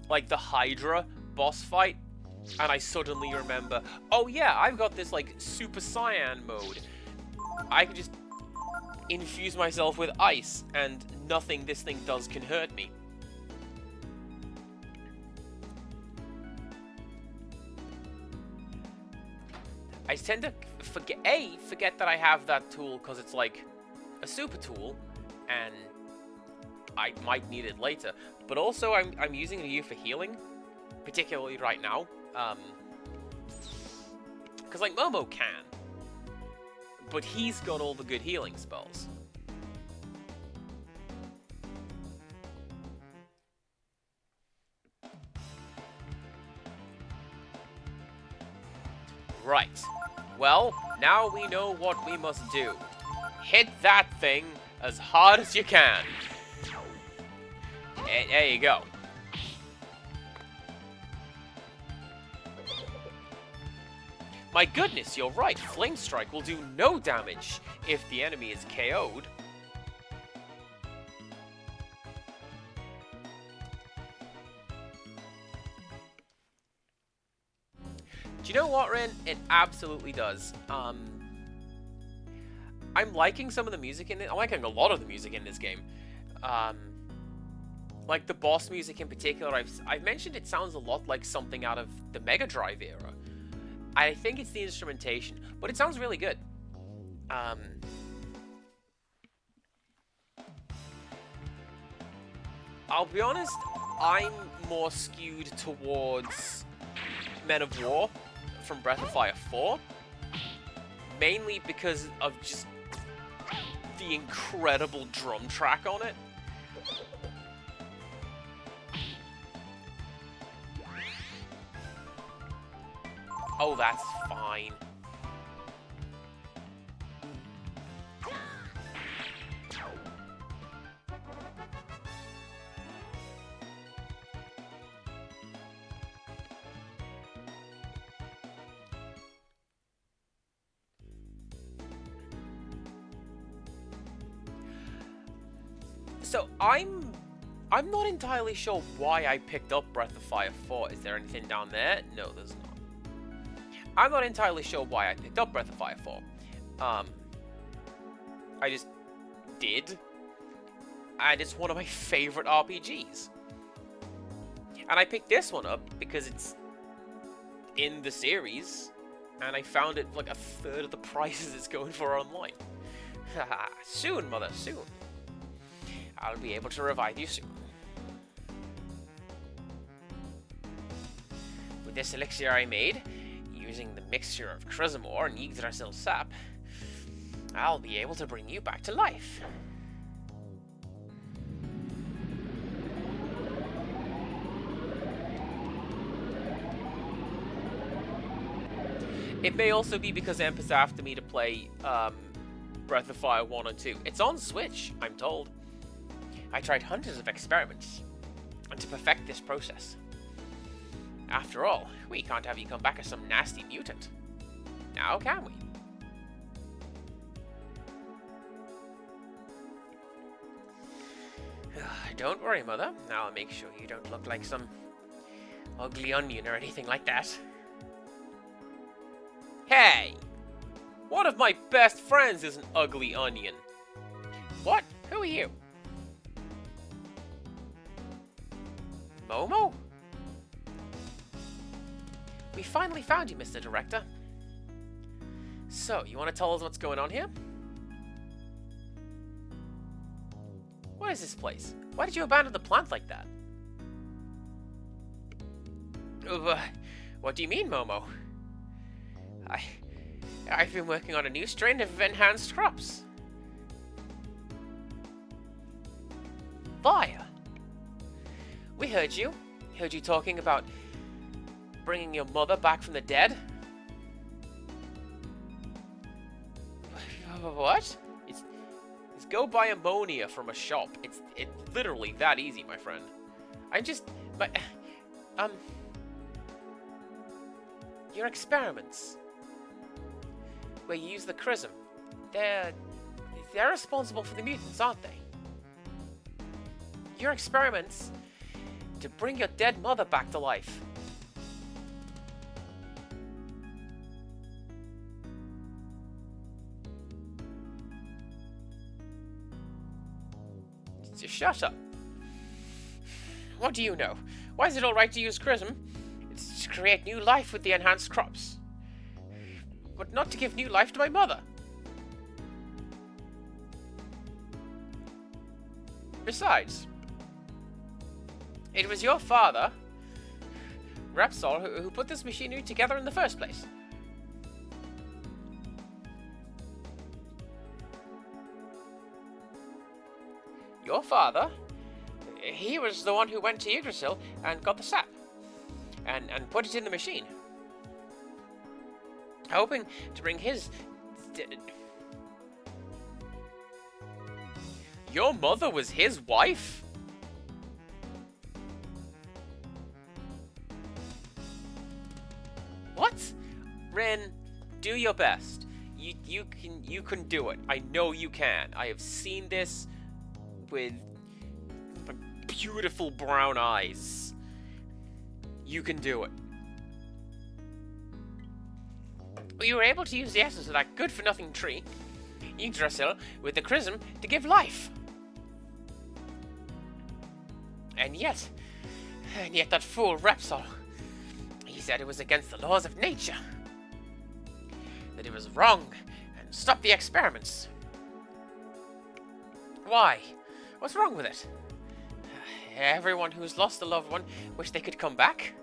Speaker 1: like the Hydra boss fight, and I suddenly remember, oh yeah, I've got this like Super Saiyan mode. I can just infuse myself with ice, and nothing this thing does can hurt me. I tend to forget that I have that tool because it's like a super tool, and I might need it later. But also, I'm using it here for healing, particularly right now. Because like Momo can, but he's got all the good healing spells. Right. Well, now we know what we must do. Hit that thing as hard as you can. And there you go. My goodness, you're right. Flame Strike will do no damage if the enemy is KO'd. Do you know what, Rin? It absolutely does. I'm liking some of the music in it. I'm liking a lot of the music in this game. Like the boss music in particular, I've mentioned it sounds a lot like something out of the Mega Drive era. I think it's the instrumentation, but it sounds really good. I'll be honest, I'm more skewed towards Men of War from Breath of Fire 4. Mainly because of just the incredible drum track on it. Oh, that's fine. So I'm not entirely sure why I picked up Breath of Fire 4. Is there anything down there? No, there's not. I'm not entirely sure why I picked up Breath of Fire 4. I just did. And it's one of my favorite RPGs. And I picked this one up because it's in the series. And I found it like a third of the prices it's going for online. Haha, soon, mother, soon. I'll be able to revive you soon. With this elixir I made, using the mixture of Chrism ore and Yggdrasil sap, I'll be able to bring you back to life. It may also be because Emp is after me to play Breath of Fire 1 and 2. It's on Switch, I'm told. I tried hundreds of experiments to perfect this process. After all, we can't have you come back as some nasty mutant. Now can we? Don't worry, Mother. I'll make sure you don't look like some ugly onion or anything like that. Hey! One of my best friends is an ugly onion. What? Who are you? Momo? We finally found you, Mr. Director. So, you want to tell us what's going on here? What is this place? Why did you abandon the plant like that? What do you mean, Momo? I've been working on a new strain of enhanced crops. Fire! We heard you. Heard you talking about bringing your mother back from the dead. What? It's go buy ammonia from a shop. It's literally that easy, my friend. Your experiments, where you use the Chrism, they're responsible for the mutants, aren't they? Your experiments to bring your dead mother back to life. Just shut up. What do you know? Why is it alright to use Chrism? It's to create new life with the enhanced crops. But not to give new life to my mother. Besides, it was your father, Repsol, who put this machinery together in the first place. Your father, he was the one who went to Yggdrasil and got the sap, and put it in the machine. hoping to bring his... Your mother was his wife? What? Rin, do your best. You can do it. I know you can. I have seen this with my beautiful brown eyes. You can do it. You were able to use the essence of that good-for-nothing tree, Yggdrasil, with the chrism to give life. And yet that fool Repsol, he said it was against the laws of nature. That it was wrong and stop the experiments. Why? What's wrong with it? Everyone who's lost a loved one wish they could come back?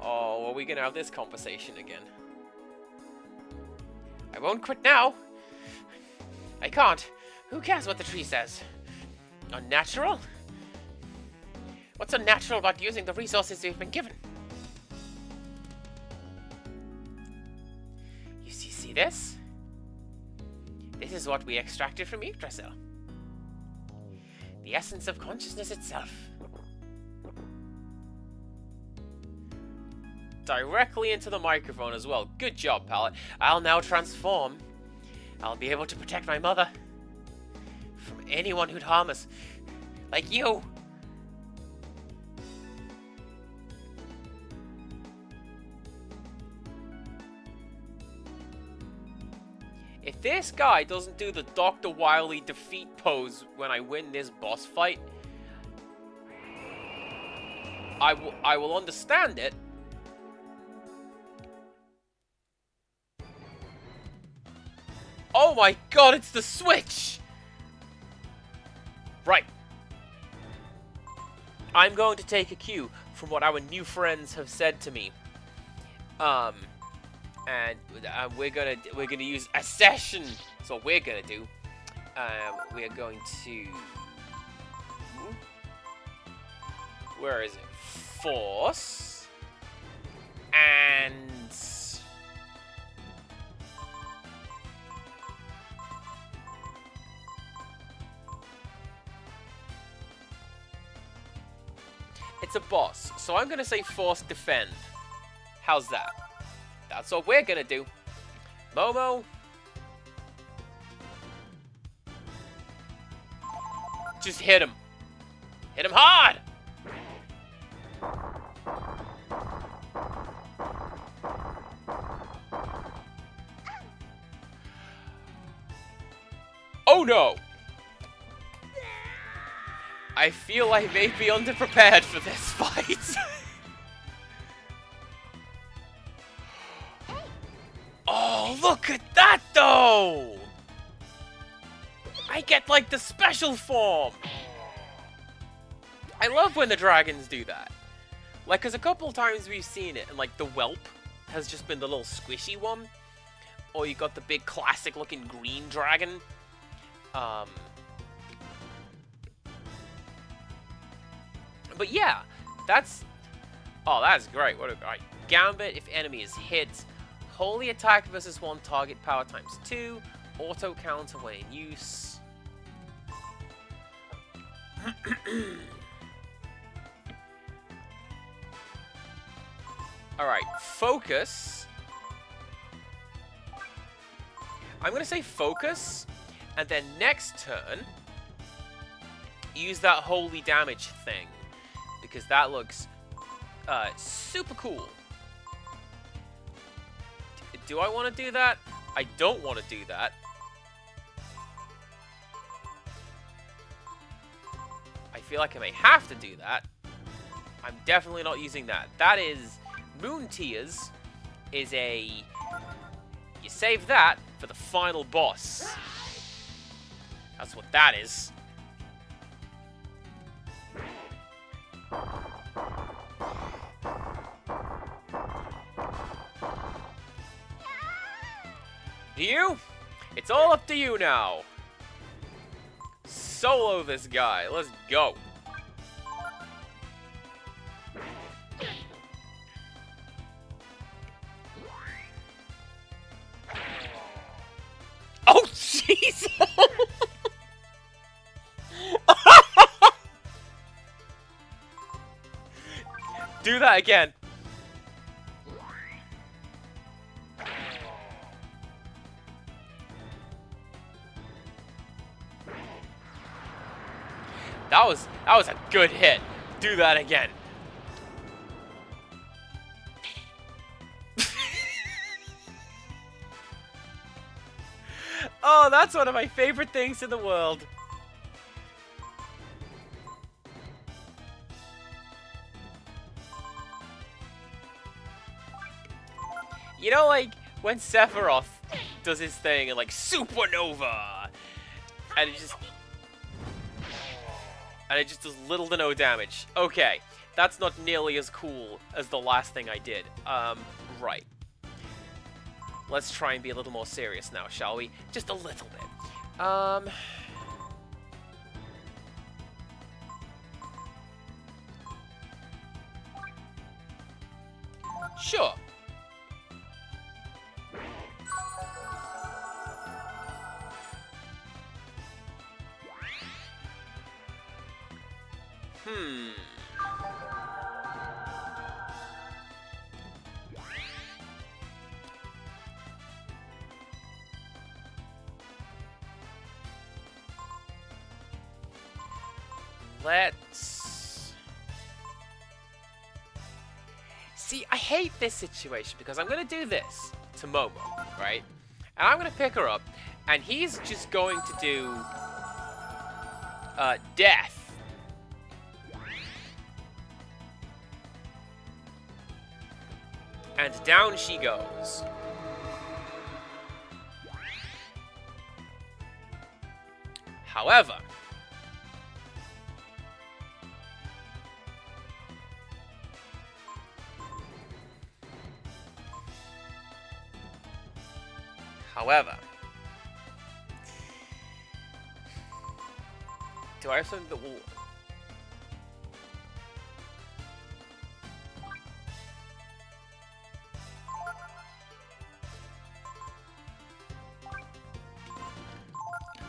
Speaker 1: Oh, are we gonna have this conversation again? I won't quit now. I can't. Who cares what the tree says? Unnatural? What's unnatural about using the resources we've been given? You see this? This is what we extracted from Yggdrasil. The essence of consciousness itself. Directly into the microphone as well. Good job, Pallet. I'll now transform. I'll be able to protect my mother from anyone who'd harm us. Like you. If this guy doesn't do the Dr. Wily defeat pose when I win this boss fight, I will understand it. Oh my god, it's the switch! Right. I'm going to take a cue from what our new friends have said to me. And we're gonna use Accession. That's what we're gonna do. We are going to... Where is it? Force. And... It's a boss, so I'm gonna say Force Defend. How's that? That's what we're gonna do. Momo. Just hit him. Hit him hard! Oh no! I feel I may be underprepared for this fight. Oh, look at that though! I get like the special form! I love when the dragons do that. Like, cause a couple times we've seen it, and like the whelp has just been the little squishy one. Or you got the big classic looking green dragon. But yeah, that's... Oh, that's great. What a great... Gambit, if enemy is hit. Holy attack versus one target, power times 2. Auto counter when in use. Alright, focus. I'm going to say focus. And then next turn, use that holy damage thing. Because that looks super cool. Do I want to do that? I don't want to do that. I feel like I may have to do that. I'm definitely not using that. That is... Moon Tears is a... You save that for the final boss. That's what that is. You? It's all up to you now. Solo this guy. Let's go. Weasel! Do that again. That was a good hit. Do that again. Oh, that's one of my favorite things in the world. You know, like, when Sephiroth does his thing and, like, Supernova! And it just does little to no damage. Okay, that's not nearly as cool as the last thing I did. Right. Let's try and be a little more serious now, shall we? Just a little bit. Sure. Let's... See, I hate this situation because I'm going to do this to Momo, right? And I'm going to pick her up, and he's just going to do... death. And down she goes. However... do I have something that will...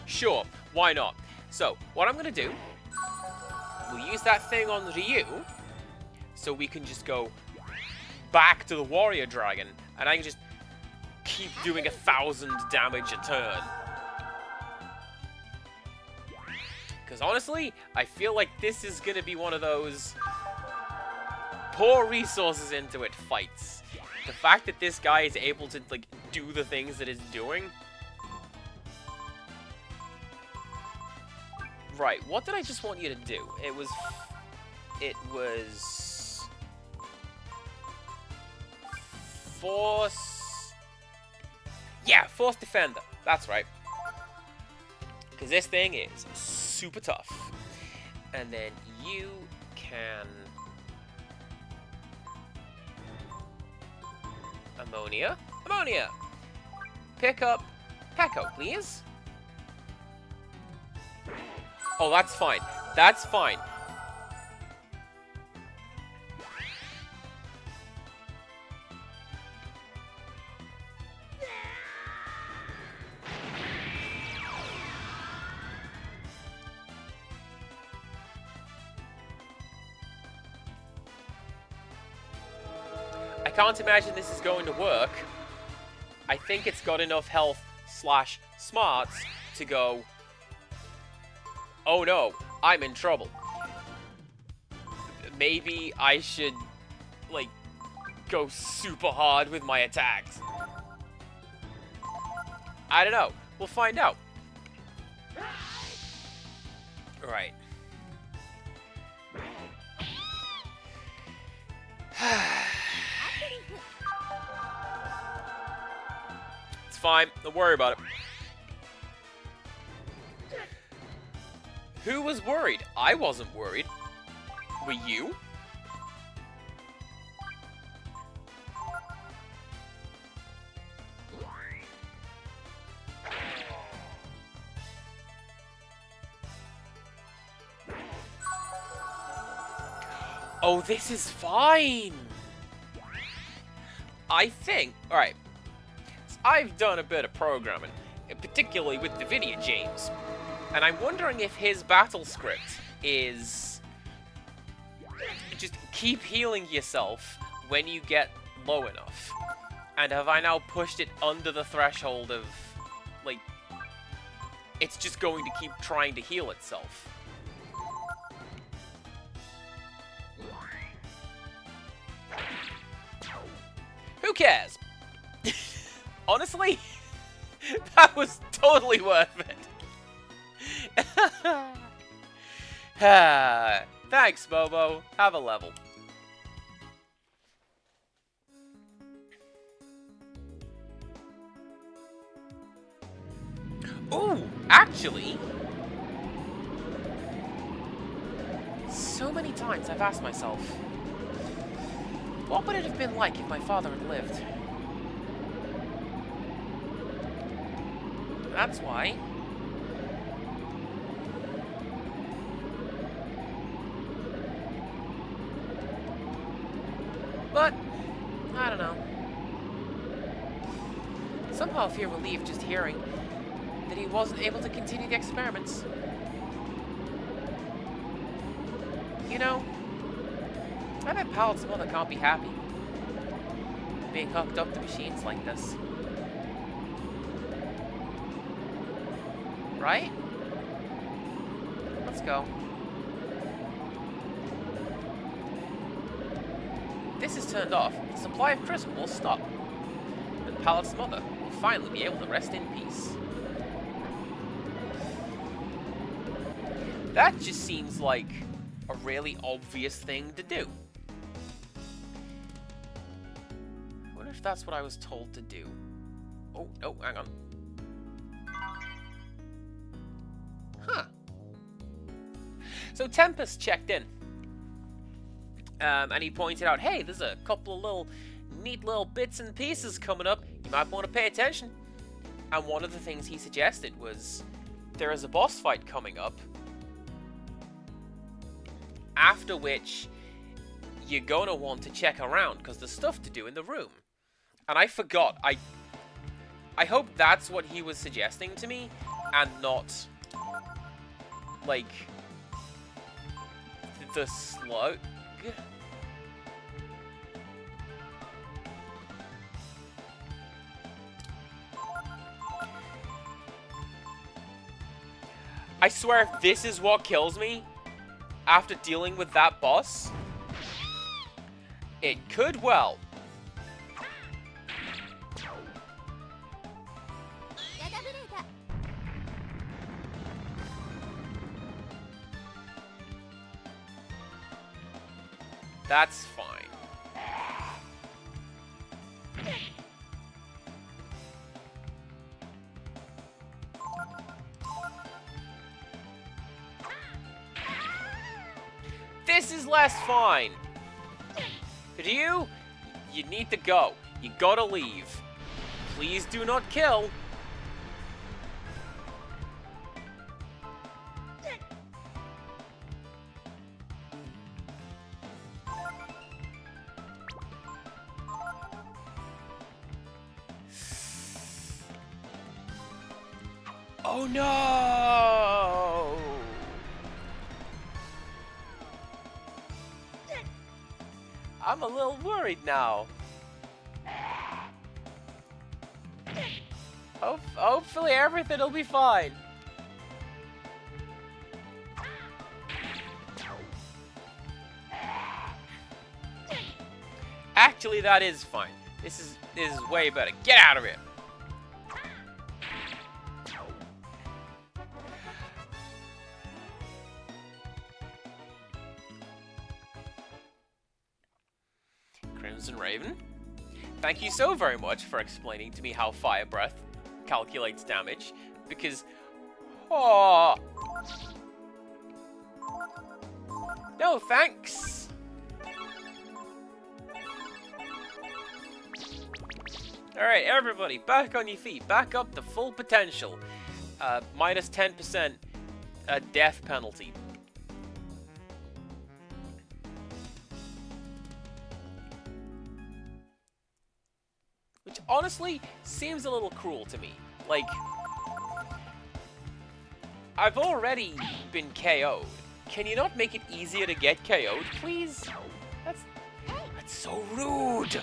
Speaker 1: Sure, why not? So, what I'm gonna do, we'll use that thing on Ryu, so we can just go back to the Warrior Dragon, and I can just keep doing 1,000 damage a turn. Because honestly, I feel like this is gonna be one of those pour resources into it fights. The fact that this guy is able to, like, do the things that it's doing. Right, what did I just want you to do? It was... Force... Yeah, Force Defender. That's right. Because this thing is super tough. And then you can... Ammonia. Ammonia! Pick up Peko, please. Oh, that's fine. That's fine. I can't imagine this is going to work. I think it's got enough health / smarts to go... Oh no, I'm in trouble. Maybe I should, like, go super hard with my attacks. I don't know. We'll find out. Right. It's fine. Don't worry about it. Who was worried? I wasn't worried. Were you? Oh, this is fine! I think... Alright. So I've done a bit of programming. particularly with the video games. And I'm wondering if his battle script is just keep healing yourself when you get low enough. And have I now pushed it under the threshold of, like, it's just going to keep trying to heal itself? Who cares? Honestly, that was totally worth it. Thanks, Bobo. Have a level. Ooh, actually, so many times I've asked myself, what would it have been like if my father had lived? That's why. But, I don't know. Somehow I feel relieved just hearing that he wasn't able to continue the experiments. You know, I bet Palad's mother can't be happy being hooked up to machines like this. Right? Let's go. This is turned off, the supply of crisp will stop. And Palad's mother will finally be able to rest in peace. That just seems like a really obvious thing to do. I wonder if that's what I was told to do. Oh, no, hang on. Huh. So Tempest checked in. And he pointed out, hey, there's a couple of little neat little bits and pieces coming up. You might want to pay attention. And one of the things he suggested was there is a boss fight coming up, after which you're going to want to check around because there's stuff to do in the room. And I forgot. I hope that's what he was suggesting to me and not, like, the slug. I swear if this is what kills me after dealing with that boss, it could well. That's fine. This is less fine. But you need to go. You gotta leave. Please do not kill. Oh no! I'm a little worried now. Hopefully everything will be fine. Actually, that is fine. This is way better. Get out of here. Crimson Raven, thank you so very much for explaining to me how Fire Breath calculates damage, because... Oh! No, thanks! Alright, everybody, back on your feet. Back up to full potential. Minus 10% death penalty. Which honestly seems a little cruel to me. Like, I've already been KO'd. Can you not make it easier to get KO'd, please? That's so rude.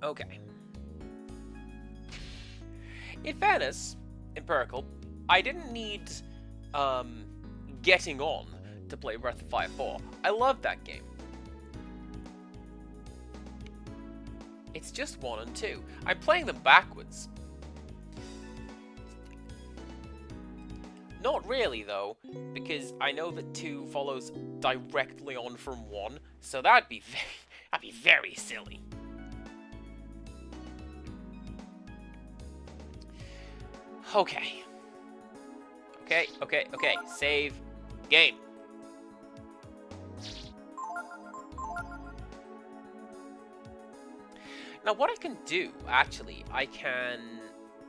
Speaker 1: Okay. In fairness, Empirical, I didn't need getting on to play Breath of Fire 4. I love that game. It's just 1 and 2. I'm playing them backwards. Not really, though, because I know that 2 follows directly on from 1, so that'd be very silly. Okay. Okay. Save game. Now, what I can do, actually, I can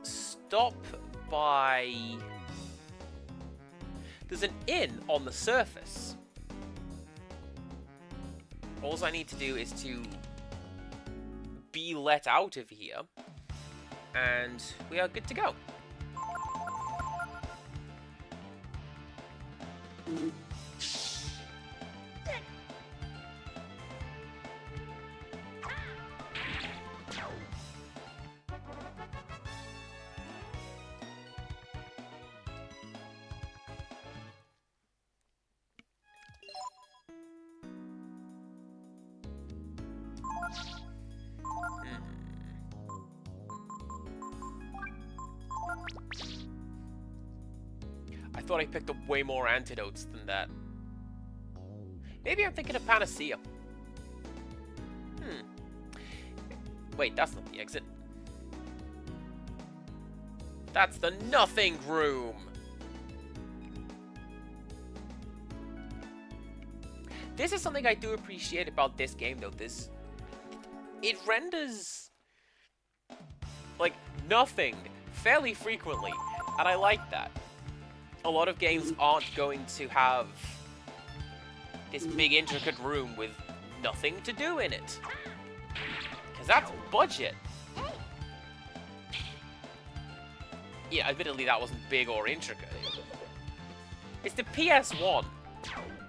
Speaker 1: stop by... There's an inn on the surface. All I need to do is to be let out of here, and we are good to go. I thought I picked up way more antidotes than that. Maybe I'm thinking of Panacea. Wait, that's not the exit. That's the nothing room! This is something I do appreciate about this game, though. It renders, like, nothing fairly frequently, and I like that. A lot of games aren't going to have this big intricate room with nothing to do in it. Because that's budget. Yeah, admittedly that wasn't big or intricate. It's the PS1.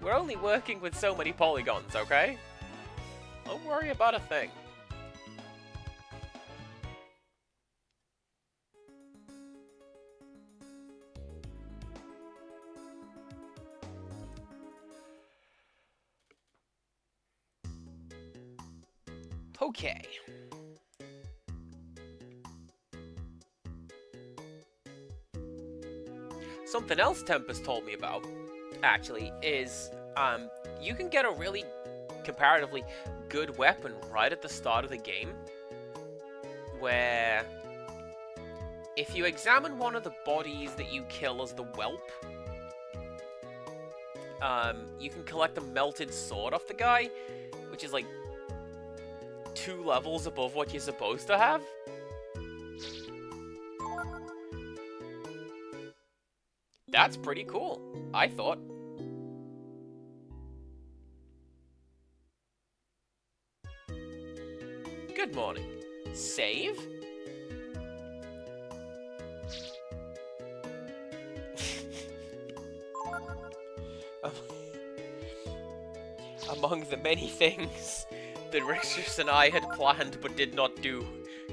Speaker 1: We're only working with so many polygons, okay? Don't worry about a thing. Okay. Something else Tempest told me about, actually, is you can get a really comparatively good weapon right at the start of the game, where if you examine one of the bodies that you kill as the whelp, you can collect a melted sword off the guy, which is like 2 levels above what you're supposed to have. That's pretty cool, I thought. Good morning. Save? Among the many things that Rixus and I had planned but did not do.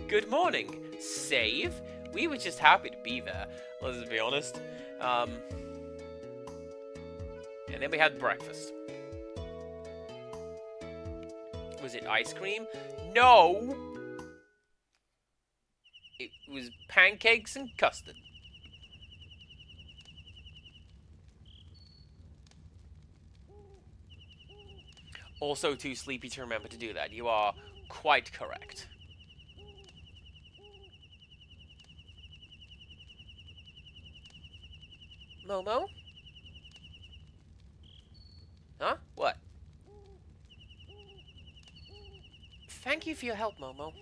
Speaker 1: Good morning. Save? We were just happy to be there, let's be honest. And then we had breakfast. Was it ice cream? No! It was pancakes and custard. Also too sleepy to remember to do that. You are quite correct. Momo? Huh? What? Thank you for your help, Momo.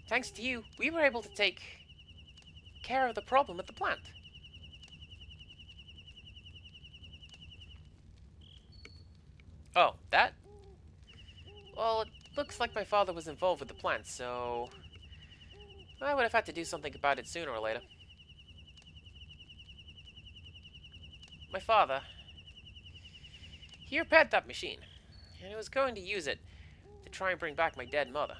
Speaker 1: Thanks to you, we were able to take care of the problem at the plant. Oh, that? Well, it looks like my father was involved with the plant, so I would have had to do something about it sooner or later. My father, he repaired that machine, and he was going to use it to try and bring back my dead mother.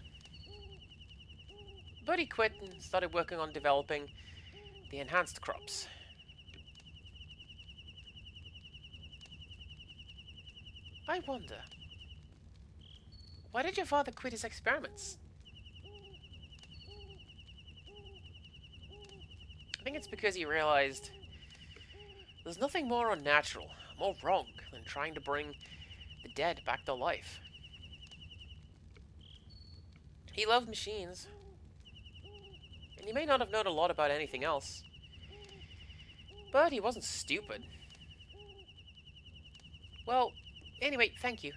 Speaker 1: But he quit and started working on developing the enhanced crops. I wonder, why did your father quit his experiments? I think it's because he realized there's nothing more unnatural, more wrong, than trying to bring the dead back to life. He loved machines, and he may not have known a lot about anything else, but he wasn't stupid. Well, anyway, thank you.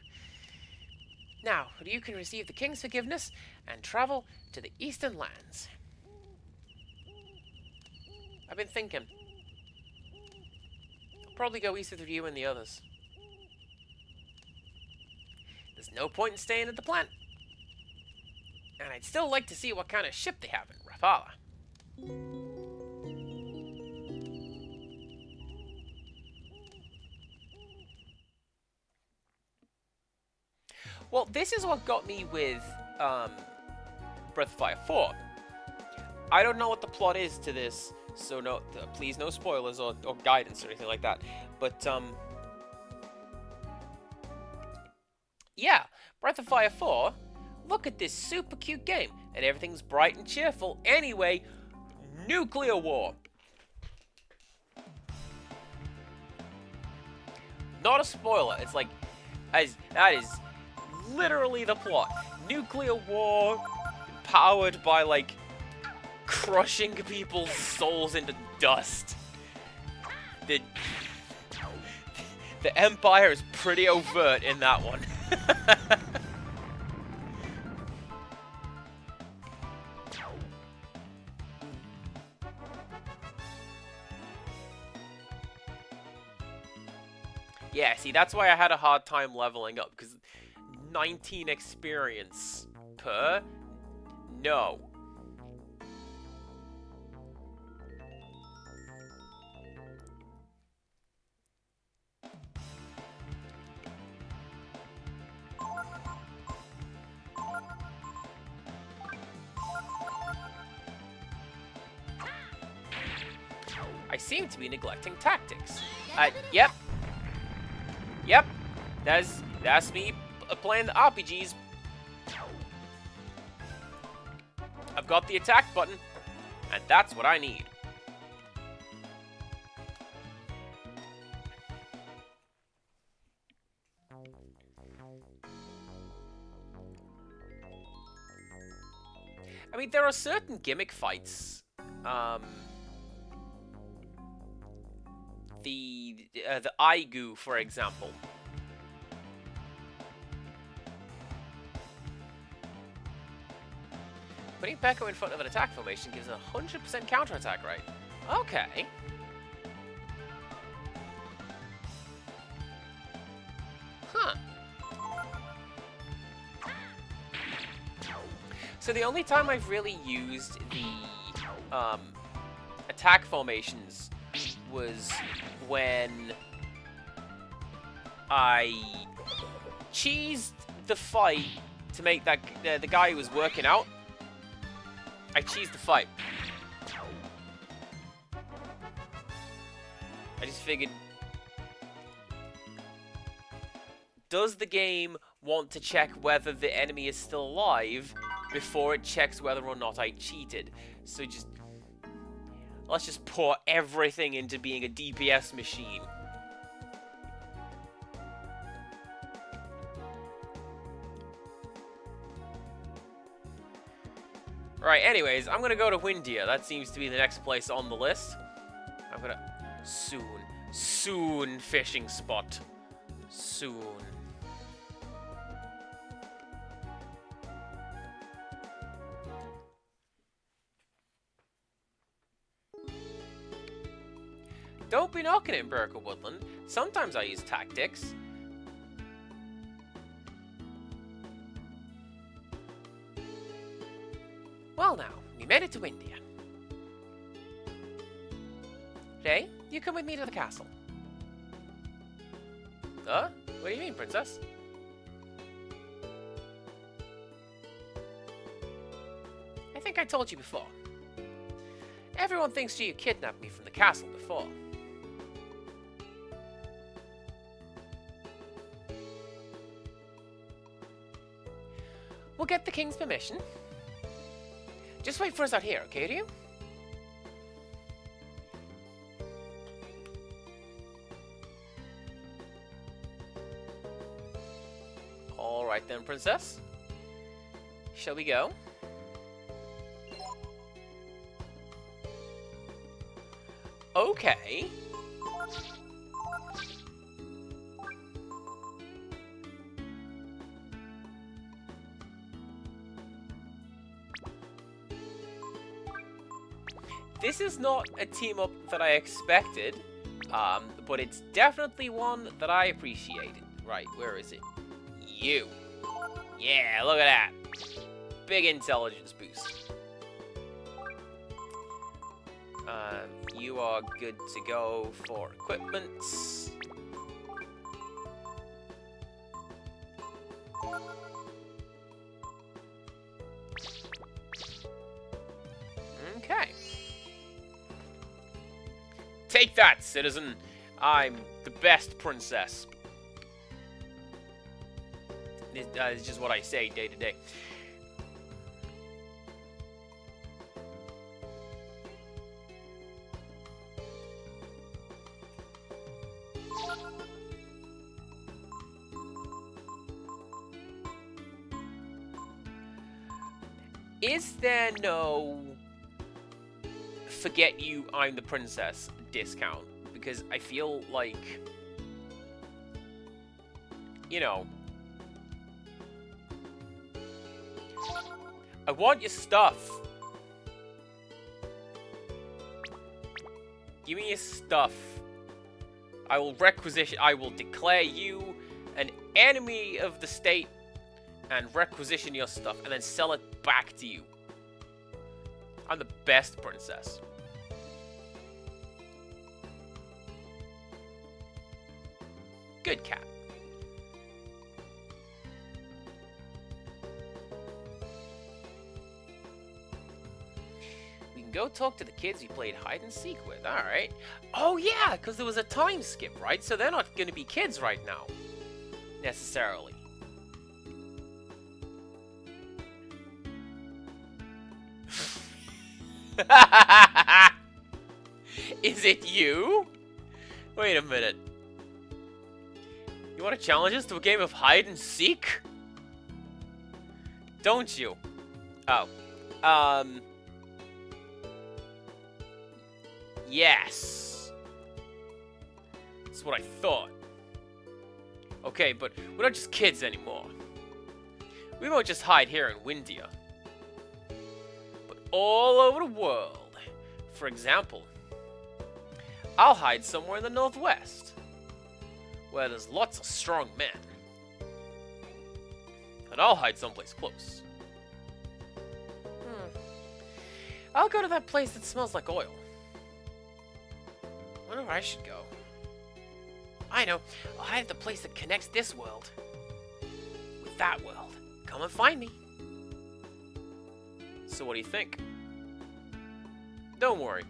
Speaker 1: Now, you can receive the king's forgiveness and travel to the eastern lands. I've been thinking. I'll probably go east with you and the others. There's no point in staying at the plant. And I'd still like to see what kind of ship they have in Rapala. Well, this is what got me with Breath of Fire 4. I don't know what the plot is to this, so no, please no spoilers or guidance or anything like that. But yeah, Breath of Fire 4. Look at this super cute game, and everything's bright and cheerful. Anyway, nuclear war. Not a spoiler. It's like, that is literally the plot. Nuclear war, powered by, like, crushing people's souls into dust. The Empire is pretty overt in that one. Yeah, see, that's why I had a hard time leveling up, because 19 experience per? No. I seem to be neglecting tactics. Yep. Yep. That's me playing the RPGs. I've got the attack button, and that's what I need. I mean, there are certain gimmick fights. The Aigu, for example. Putting Peko in front of an attack formation gives a 100% counterattack rate. Okay. Huh. So the only time I've really used the attack formations was when I cheesed the fight to make that the guy who was working out. I cheesed the fight. I just figured, does the game want to check whether the enemy is still alive before it checks whether or not I cheated? So let's just pour everything into being a DPS machine. Right, anyways, I'm gonna go to Windia. That seems to be the next place on the list. I'm gonna Soon. Soon, fishing spot. Soon. Don't be knocking it, Burka Woodland. Sometimes I use tactics. Well now, we made it to India. Ray, you come with me to the castle. What do you mean, princess? I think I told you before. Everyone thinks you kidnapped me from the castle before. We'll get the king's permission. Just wait for us out here, okay, do you? Alright then, princess. Shall we go? Okay. This is not a team-up that I expected, but it's definitely one that I appreciated. Right, where is it? You. Yeah, look at that. Big intelligence boost. You are good to go for equipment. Okay. Take that, citizen. I'm the best princess. It's just what I say day to day. Is there no forget you, I'm the princess discount? Because I feel like, you know, I want your stuff. Give me your stuff. I will requisition, I will declare you an enemy of the state and requisition your stuff and then sell it back to you. I'm the best princess. Good cat. We can go talk to the kids you played hide and seek with. Alright. Oh yeah, because there was a time skip, right? So they're not going to be kids right now. Necessarily. Is it you? Wait a minute. You want to challenge us to a game of hide and seek? Don't you? Oh. Yes. That's what I thought. Okay, but we're not just kids anymore. We won't just hide here in Windia, but all over the world. For example, I'll hide somewhere in the Northwest, where there's lots of strong men. And I'll hide someplace close. I'll go to that place that smells like oil. Wonder where I should go. I know, I'll hide at the place that connects this world with that world. Come and find me. So what do you think? Don't worry,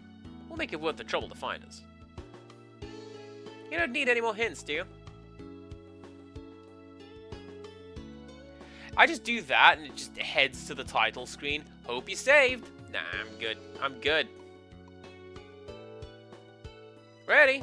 Speaker 1: we'll make it worth the trouble to find us. You don't need any more hints, do you? I just do that and it just heads to the title screen. Hope you saved. Nah, I'm good. I'm good. Ready?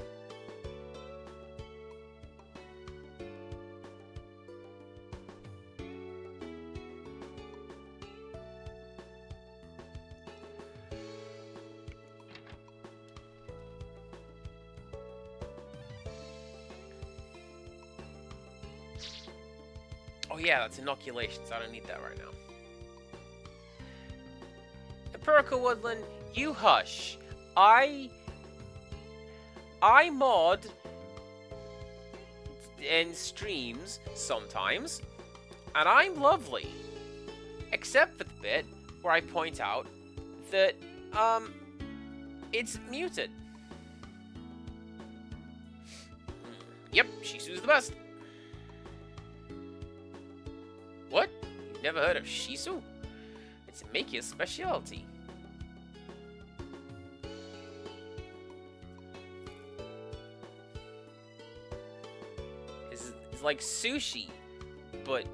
Speaker 1: Oh yeah, that's inoculations. I don't need that right now. Empirical Woodland, you hush. I mod and streams sometimes, and I'm lovely. Except for the bit where I point out that, it's muted. Yep, Shisu's the best. What? You've never heard of Shisu? It's Makia's specialty. It's like sushi, but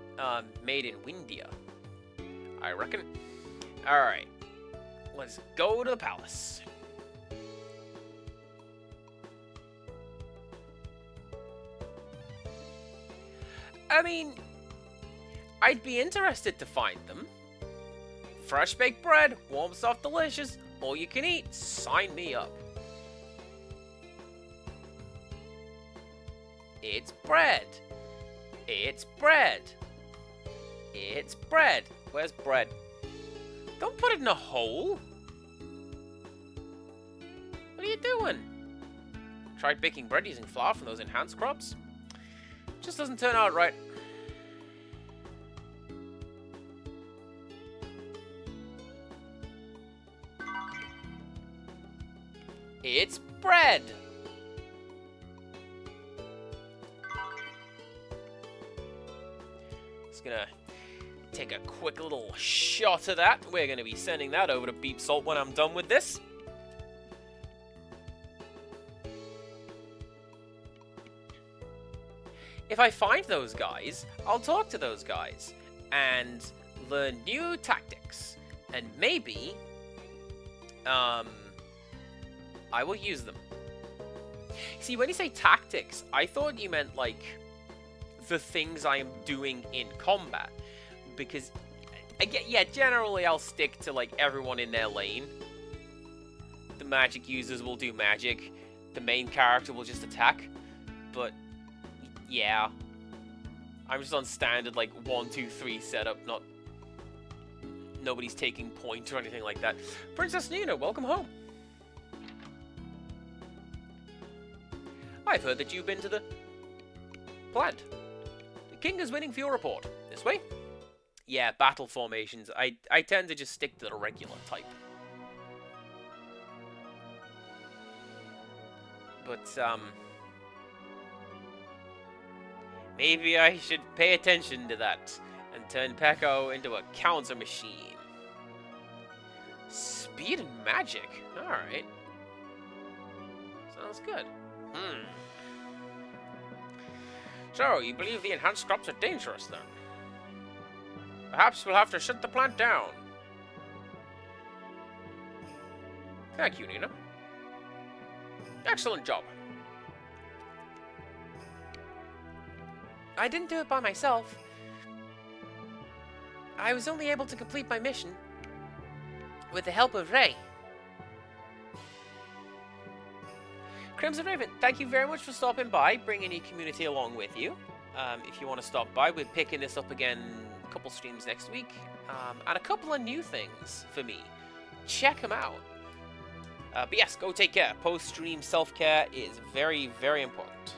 Speaker 1: made in Windia, I reckon. Alright, let's go to the palace. I mean, I'd be interested to find them. Fresh baked bread, warm, soft, delicious, all you can eat. Sign me up. It's bread. It's bread. It's bread. Where's bread? Don't put it in a hole. What are you doing? Tried baking bread using flour from those enhanced crops? Just doesn't turn out right. It's bread! Just gonna take a quick little shot of that. We're gonna be sending that over to Beep Salt when I'm done with this. If I find those guys, I'll talk to those guys and learn new tactics. And maybe, I will use them. See, when you say tactics, I thought you meant, like, the things I am doing in combat. Because, yeah, generally I'll stick to, like, everyone in their lane. The magic users will do magic. The main character will just attack. But, yeah. I'm just on standard, like, 1, 2, 3 setup, not... Nobody's taking point or anything like that. Princess Nina, welcome home. I've heard that you've been to the plant. The king is waiting for your report. This way? Yeah, battle formations. I tend to just stick to the regular type. But, maybe I should pay attention to that and turn Peko into a counter machine. Speed and magic. Alright. Sounds good. So, you believe the enhanced crops are dangerous, then? Perhaps we'll have to shut the plant down. Thank you, Nina. Excellent job. I didn't do it by myself. I was only able to complete my mission with the help of Ray. Crimson Raven, thank you very much for stopping by, bringing your community along with you. If you want to stop by, we're picking this up again a couple streams next week. And a couple of new things for me. Check them out. But yes, go take care. Post-stream self-care is very, very important.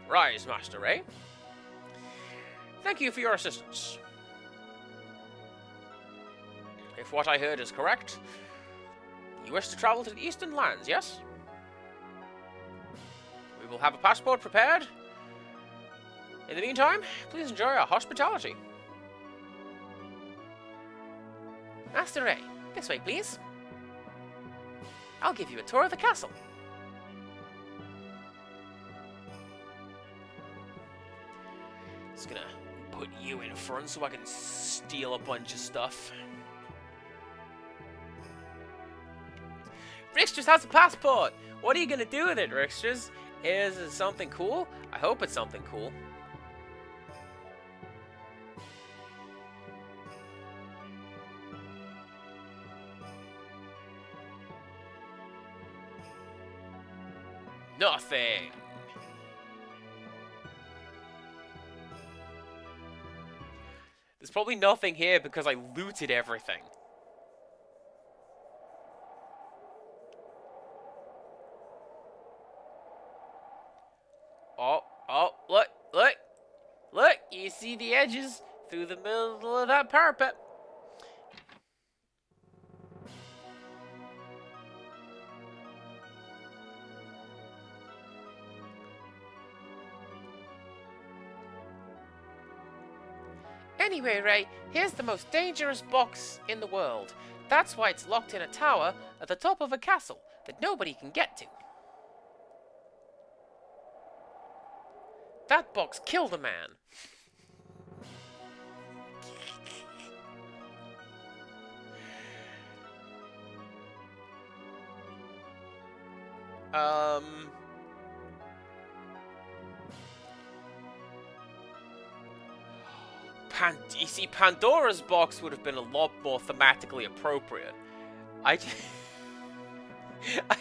Speaker 1: Rise, Master Ray. Thank you for your assistance. If what I heard is correct, you wish to travel to the Eastern Lands, yes? We will have a passport prepared. In the meantime, please enjoy our hospitality. Master Ray, this way, please. I'll give you a tour of the castle. Just gonna put you in front so I can steal a bunch of stuff. Rixtras has a passport! What are you gonna do with it, Rixtras? Is it something cool? I hope it's something cool. Nothing! probably nothing here because I looted everything. Oh, look, you see the edges through the middle of that parapet. Anyway, Ray, here's the most dangerous box in the world. That's why it's locked in a tower at the top of a castle that nobody can get to. That box killed a man. You see, Pandora's box would have been a lot more thematically appropriate. I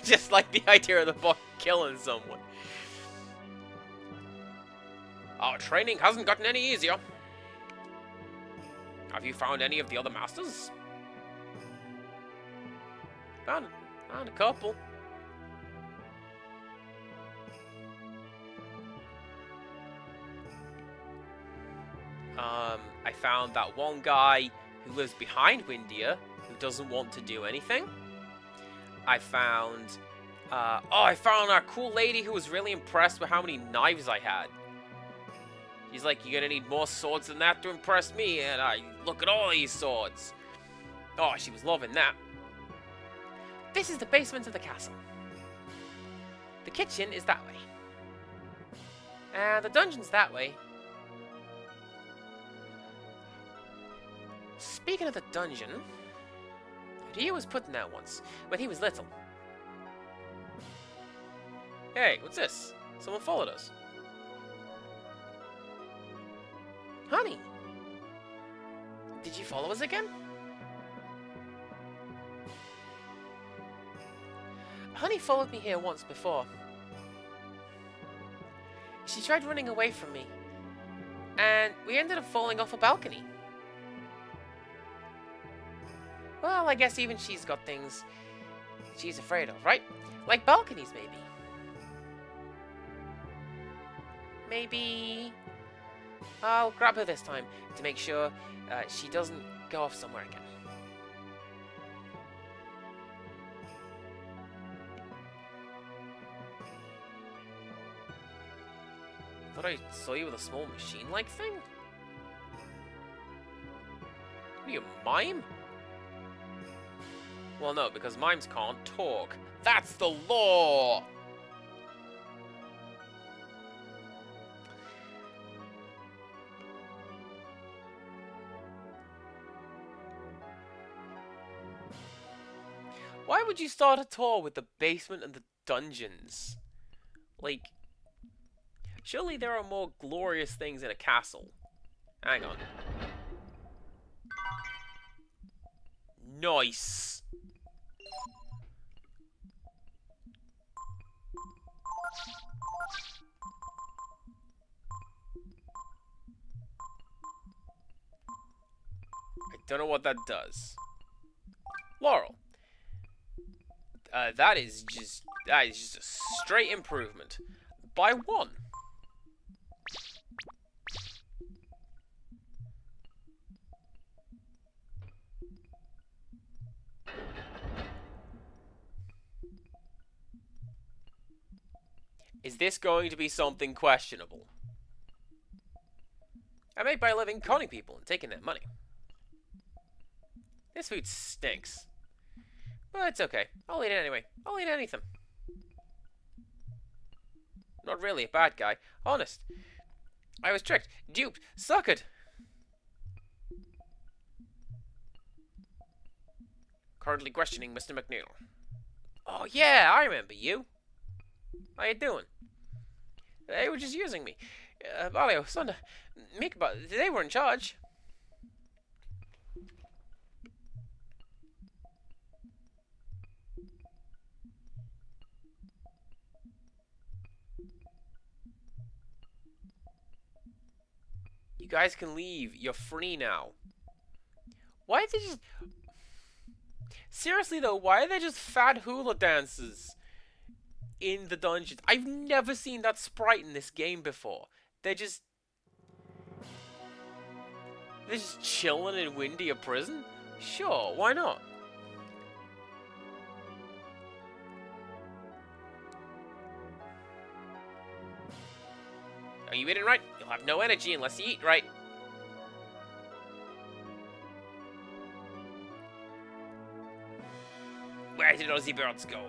Speaker 1: just like the idea of the box killing someone. Our training hasn't gotten any easier. Have you found any of the other masters? Found a couple. I found that one guy who lives behind Windia who doesn't want to do anything. I found that cool lady who was really impressed with how many knives I had. She's like, you're gonna need more swords than that to impress me, and I look at all these swords. Oh, she was loving that. This is the basement of the castle. The kitchen is that way. And the dungeon's that way. Speaking of the dungeon, Ryu was put in that once, when he was little. Hey, what's this? Someone followed us. Honey! Did you follow us again? Honey followed me here once before. She tried running away from me, and we ended up falling off a balcony. Well, I guess even she's got things she's afraid of, right? Like balconies, maybe. Maybe I'll grab her this time to make sure she doesn't go off somewhere again. Thought I saw you with a small machine-like thing? What are you, a mime? Well, no, because mimes can't talk. That's the law! Why would you start a tour with the basement and the dungeons? Like, surely there are more glorious things in a castle. Hang on. Nice! I don't know what that does. Laurel. That is just a straight improvement. By one. Is this going to be something questionable? I make by living conning people and taking their money. This food stinks. But it's okay. I'll eat it anyway. I'll eat anything. Not really a bad guy. Honest. I was tricked. Duped. Suckered. Currently questioning Mr. McNeil. Oh yeah, I remember you. How you doing? They were just using me. Balio, Sunda, Mikba, they were in charge. You guys can leave. You're free now. Why are they just... Seriously though, why are there just fat hula dancers in the dungeons? I've never seen that sprite in this game before. They're just chilling in Windia Prison? Sure, why not? Are you eating right? You'll have no energy unless you eat right. Where did all the birds go?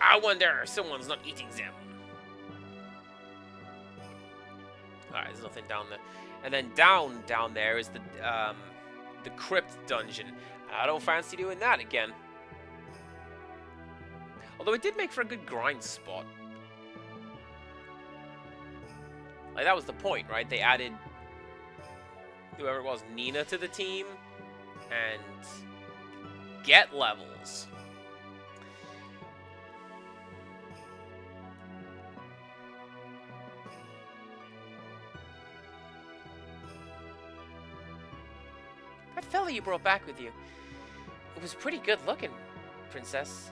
Speaker 1: I wonder if someone's not eating them. Alright, there's nothing down there. And then down there is the crypt dungeon. I don't fancy doing that again. Although it did make for a good grind spot. Like, that was the point, right? They added whoever it was, Nina, to the team. And get levels. That fella you brought back with you, it was pretty good looking, princess.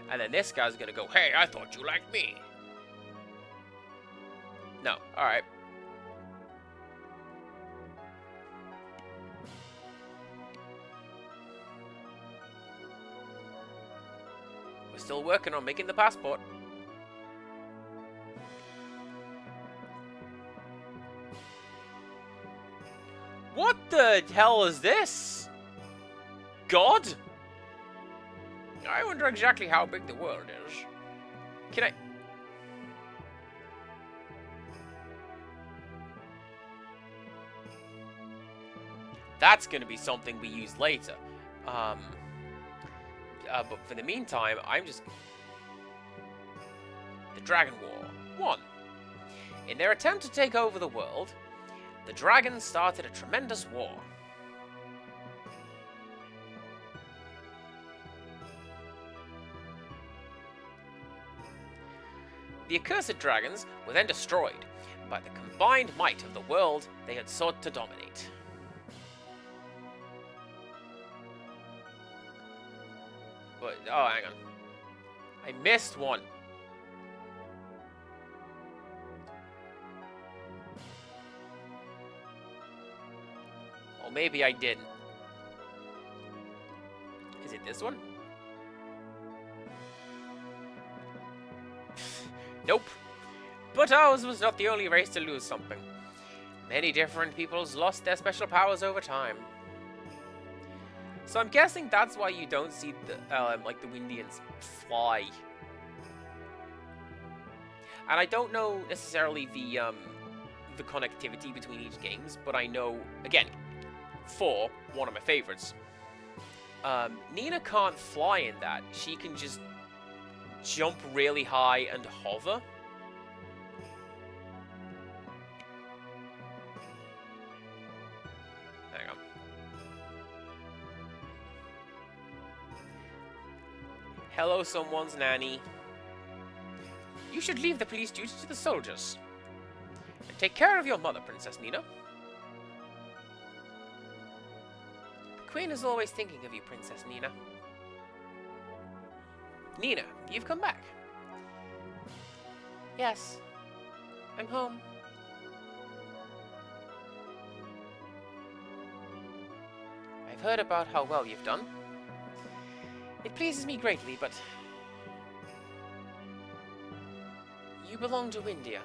Speaker 1: And then this guy's gonna go, hey, I thought you liked me. No, alright. We're still working on making the passport. What the hell is this? God? I wonder exactly how big the world is. Can I... That's gonna be something we use later. But for the meantime, I'm just... The Dragon War 1. In their attempt to take over the world, the dragons started a tremendous war. The accursed dragons were then destroyed by the combined might of the world they had sought to dominate. But, oh, hang on. I missed one. Or maybe I didn't. Is it this one? Nope. But ours was not the only race to lose something. Many different peoples lost their special powers over time. So I'm guessing that's why you don't see the like the Windians fly. And I don't know necessarily the connectivity between each games, but I know, again, 4, one of my favorites. Nina can't fly in that. She can just jump really high and hover. Hang on. Hello, someone's nanny. You should leave the police duty to the soldiers. And take care of your mother, Princess Nina. The Queen is always thinking of you, Princess Nina. Nina, you've come back. Yes, I'm home. I've heard about how well you've done. It pleases me greatly, but you belong to Windia.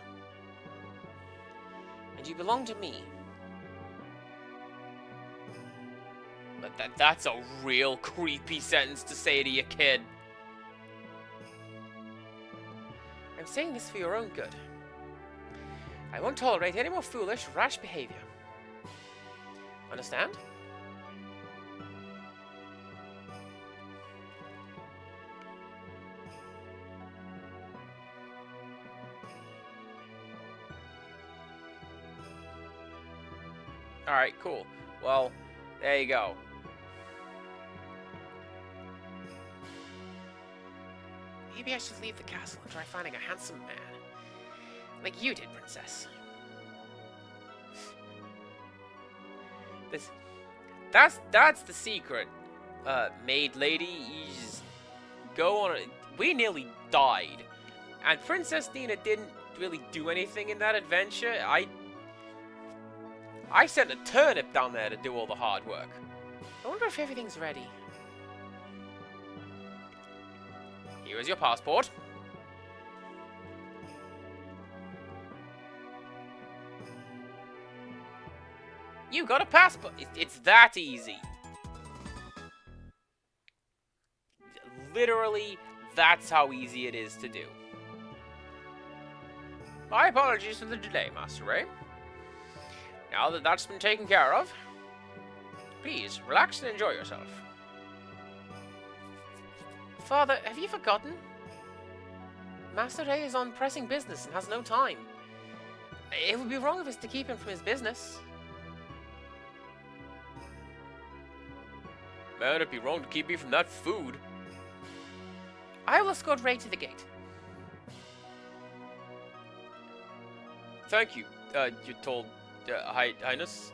Speaker 1: And you belong to me. But that's a real creepy sentence to say to your kid. I'm saying this for your own good. I won't tolerate any more foolish, rash behavior. Understand? Alright, cool. Well, there you go. Maybe I should leave the castle and try finding a handsome man. Like you did, Princess. That's the secret, maid lady. You just go on. We nearly died, and Princess Nina didn't really do anything in that adventure. I sent a turnip down there to do all the hard work. I wonder if everything's ready. Here is your passport. You got a passport. It's that easy. Literally, that's how easy it is to do. My apologies for the delay, Master Ray. Now that that's been taken care of, please relax and enjoy yourself. Father, have you forgotten? Master Ray is on pressing business and has no time. It would be wrong of us to keep him from his business. Man, it'd be wrong to keep me from that food. I will escort Ray to the gate. Thank you, you told Highness.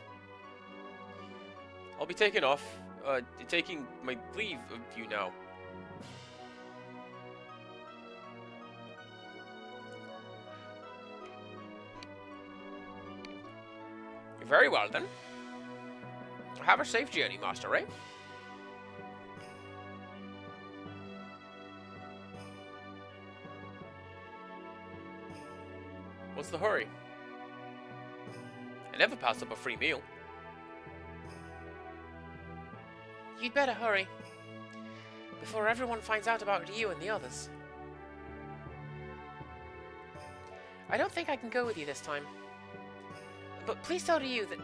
Speaker 1: I'll be taking my leave of you now. Very well, then. Have a safe journey, Master Ray. What's the hurry? I never pass up a free meal. You'd better hurry, before everyone finds out about you and the others. I don't think I can go with you this time. But please tell Ryu that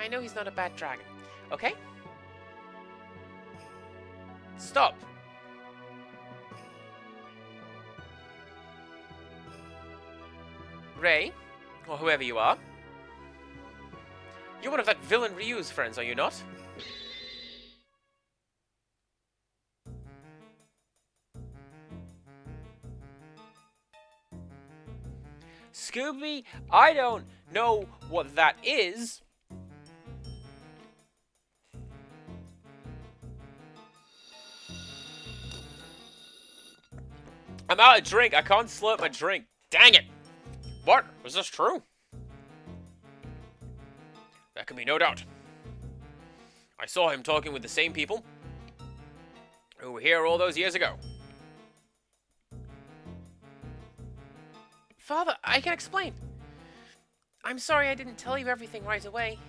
Speaker 1: I know he's not a bad dragon, okay? Stop! Ray, or whoever you are, you're one of that villain Ryu's friends, are you not? Scooby, I don't know what that is. I'm out of drink. I can't slurp my drink. Dang it. What? Was this true? There can be no doubt. I saw him talking with the same people who were here all those years ago. Father, I can explain. I'm sorry I didn't tell you everything right away.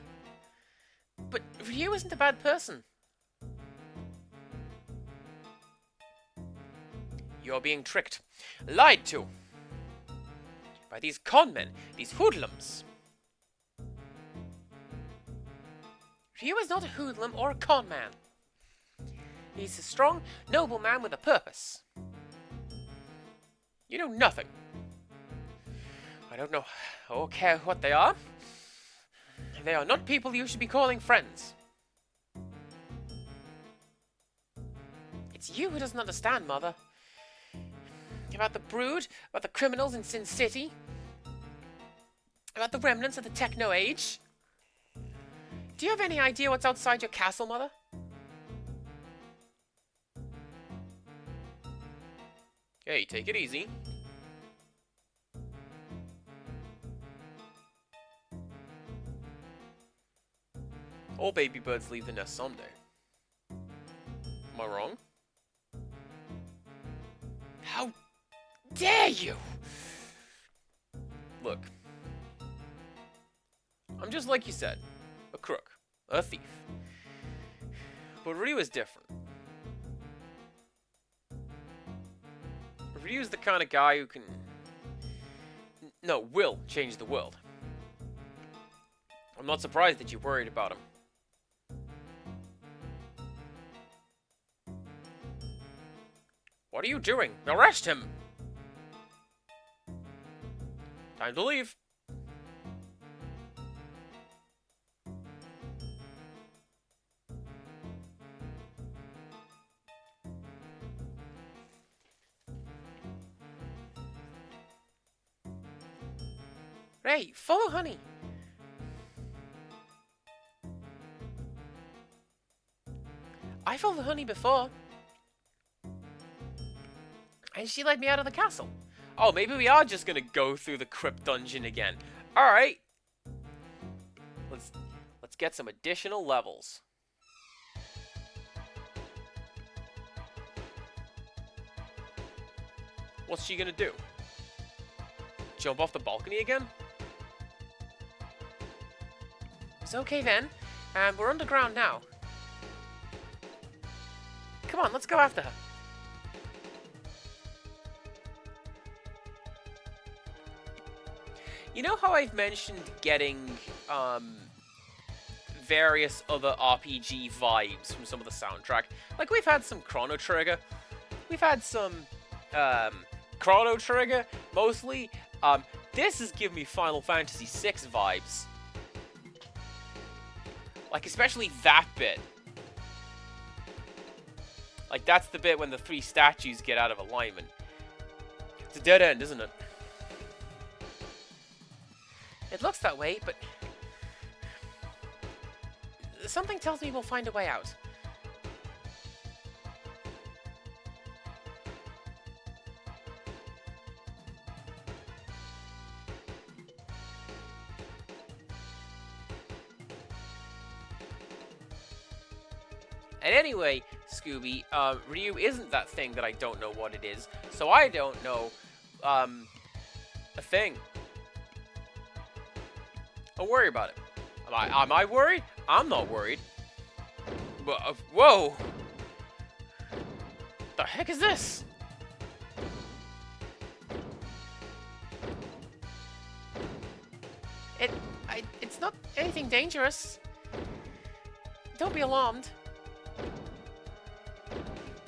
Speaker 1: But Ryu isn't a bad person. You're being tricked, lied to, by these conmen, these hoodlums. Ryu is not a hoodlum or a conman. He's a strong, noble man with a purpose. You know nothing. I don't know or care what they are. They are not people you should be calling friends. It's you who doesn't understand, Mother. About the Brood, about the criminals in Sin City, about the remnants of the Techno Age. Do you have any idea what's outside your castle, Mother? Hey, take it easy. All baby birds leave the nest someday. Am I wrong? How dare you? Look. I'm just like you said. A crook. A thief. But Ryu is different. Ryu's the kind of guy who can... will change the world. I'm not surprised that you're worried about him. What are you doing? Arrest him! Time to leave. Ray, follow Honey. I followed Honey before. And she led me out of the castle. Oh, maybe we are just gonna go through the crypt dungeon again. Alright. Let's get some additional levels. What's she gonna do? Jump off the balcony again? It's okay then. We're underground now. Come on, let's go after her. You know how I've mentioned getting various other RPG vibes from some of the soundtrack? Like, we've had some Chrono Trigger. We've had some Chrono Trigger, mostly. This is giving me Final Fantasy VI vibes. Like, especially that bit. Like, that's the bit when the three statues get out of alignment. It's a dead end, isn't it? It looks that way, but something tells me we'll find a way out. And anyway, Scooby, Ryu isn't that thing that I don't know what it is, so I don't know, a thing. Don't worry about it. Am I worried? I'm not worried. But, whoa! The heck is this? It's not anything dangerous. Don't be alarmed.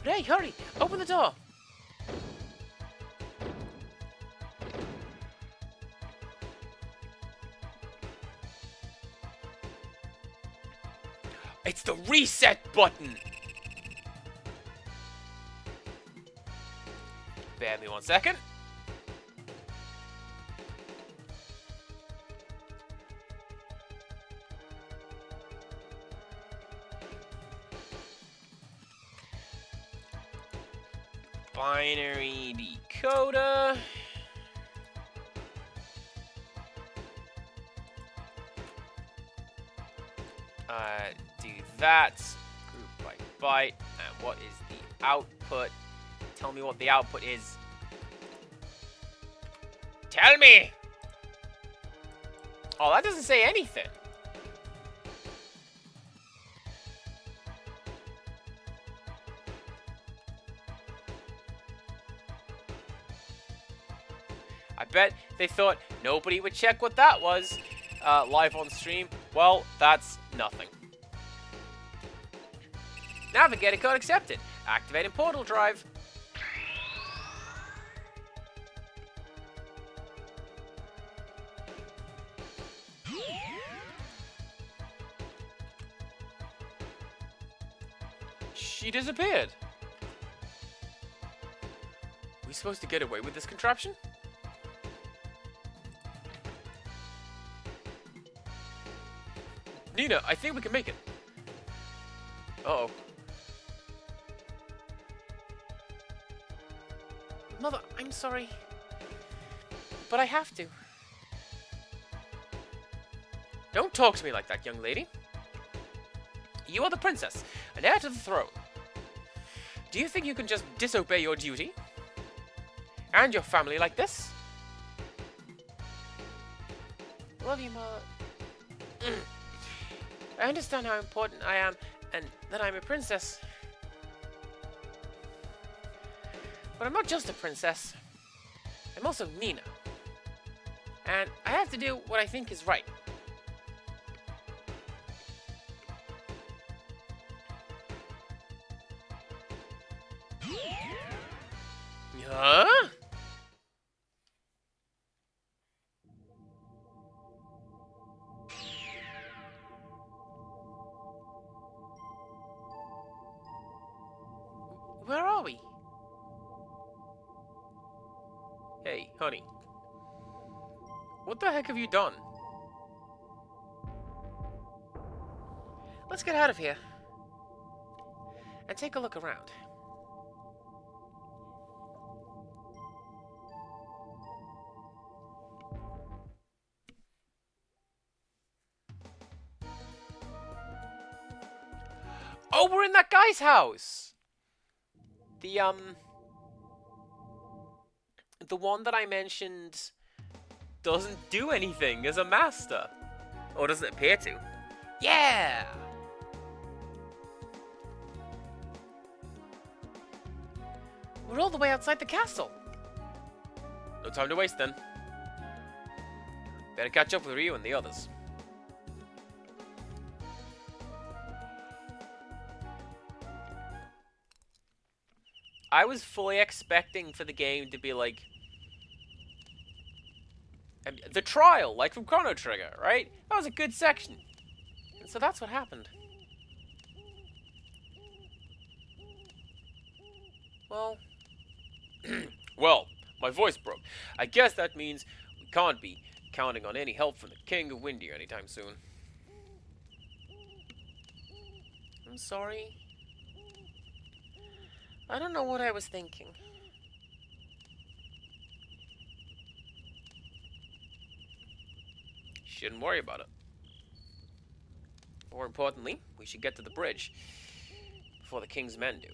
Speaker 1: Ray, hurry! Open the door! It's the reset button! Bear me 1 second. Binary decoder. Do that. Group by byte. And what is the output? Tell me what the output is. Tell me! Oh, that doesn't say anything. I bet they thought nobody would check what that was live on stream. Well, that's nothing. Navigator code accepted. Activating portal drive. She disappeared. Are we supposed to get away with this contraption? Nina, I think we can make it. Uh-oh. Mother, I'm sorry. But I have to. Don't talk to me like that, young lady. You are the princess, and heir to the throne. Do you think you can just disobey your duty? And your family like this? Love you, Mother. I understand how important I am, and that I'm a princess. But I'm not just a princess. I'm also Nina. And I have to do what I think is right. Huh? Where are we? Hey, honey. What the heck have you done? Let's get out of here. And take a look around. Oh, we're in that guy's house! The one that I mentioned doesn't do anything as a master. Or doesn't appear to. Yeah! We're all the way outside the castle. No time to waste then. Better catch up with Ryu and the others. I was fully expecting for the game to be like the trial, like from Chrono Trigger, right? That was a good section. And so that's what happened. Well... well, my voice broke. I guess that means we can't be counting on any help from the King of Windy anytime soon. I'm sorry. I don't know what I was thinking. Shouldn't worry about it. More importantly, we should get to the bridge before the King's men do.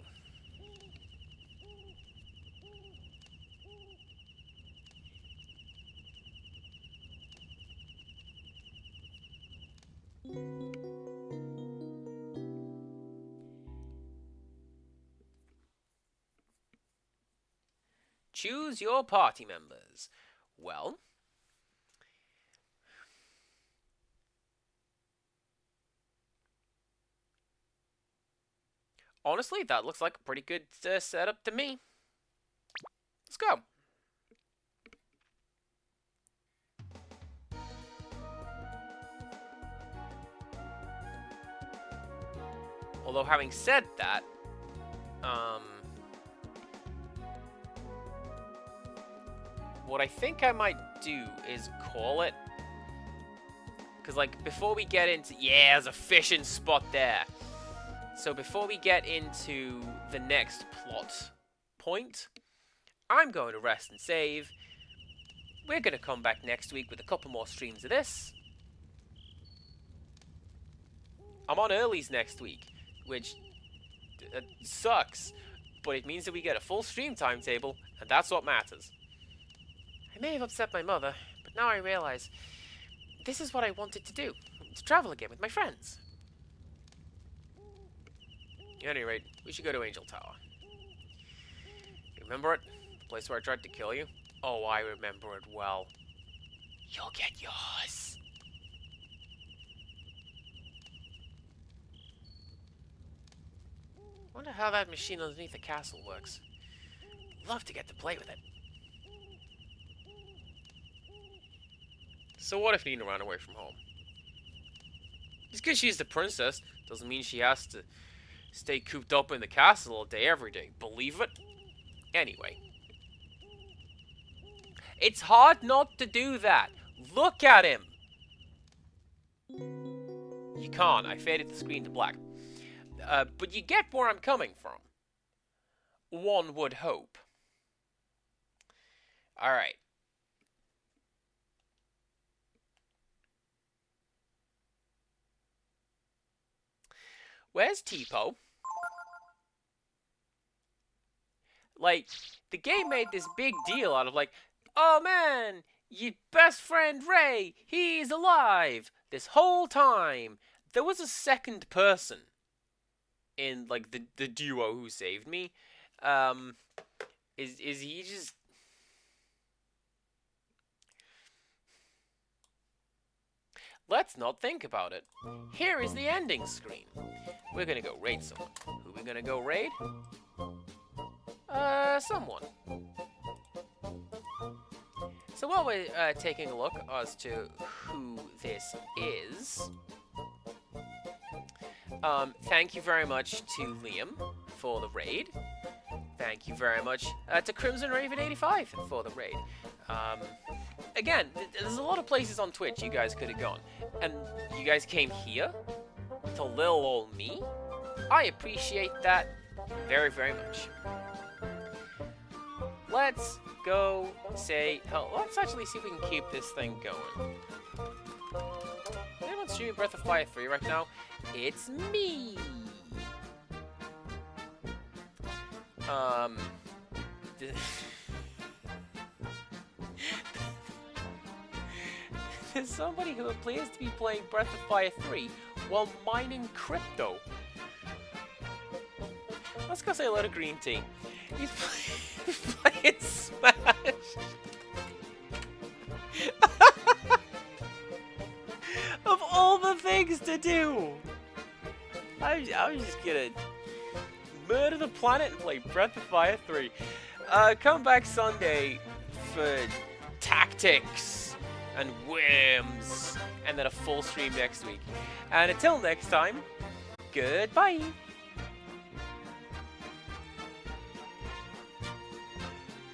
Speaker 1: Choose your party members. Well, honestly, that looks like a pretty good setup to me. Let's go. Although, having said that, what I think I might do is call it. Because, like, before we get into... Yeah, there's a fishing spot there. So before we get into the next plot point, I'm going to rest and save. We're going to come back next week with a couple more streams of this. I'm on earlies next week, which sucks. But it means that we get a full stream timetable, and that's what matters. I may have upset my mother, but now I realize this is what I wanted to do. To travel again with my friends. At any rate, we should go to Angel Tower. You remember it? The place where I tried to kill you? Oh, I remember it well. You'll get yours. Wonder how that machine underneath the castle works. Love to get to play with it. So what if Nina ran away from home? Just because she's the princess doesn't mean she has to stay cooped up in the castle all day every day. Believe it? Anyway. It's hard not to do that. Look at him. You can't. I faded the screen to black. But you get where I'm coming from. One would hope. Alright. Where's Tipo? Like, the game made this big deal out of like, oh man, your best friend Ray, he's alive. This whole time, there was a second person in like the duo who saved me. Is he just... Let's not think about it. Here is the ending screen. We're gonna go raid someone. Who we gonna go raid? Someone. So while we're taking a look as to who this is, thank you very much to Liam for the raid. Thank you very much to Crimson Raven 85 for the raid. again, there's a lot of places on Twitch you guys could have gone. And you guys came here? To little old me? I appreciate that very, very much. Let's go say hello. Let's actually see if we can keep this thing going. Anyone streaming Breath of Fire 3 right now? It's me! There's somebody who appears to be playing Breath of Fire 3 while mining crypto. Let's go say hello to Green Tea. He's playing Smash. Of all the things to do, I'm just gonna murder the planet and play Breath of Fire 3. Come back Sunday for tactics and whims, and then a full stream next week. And until next time, goodbye!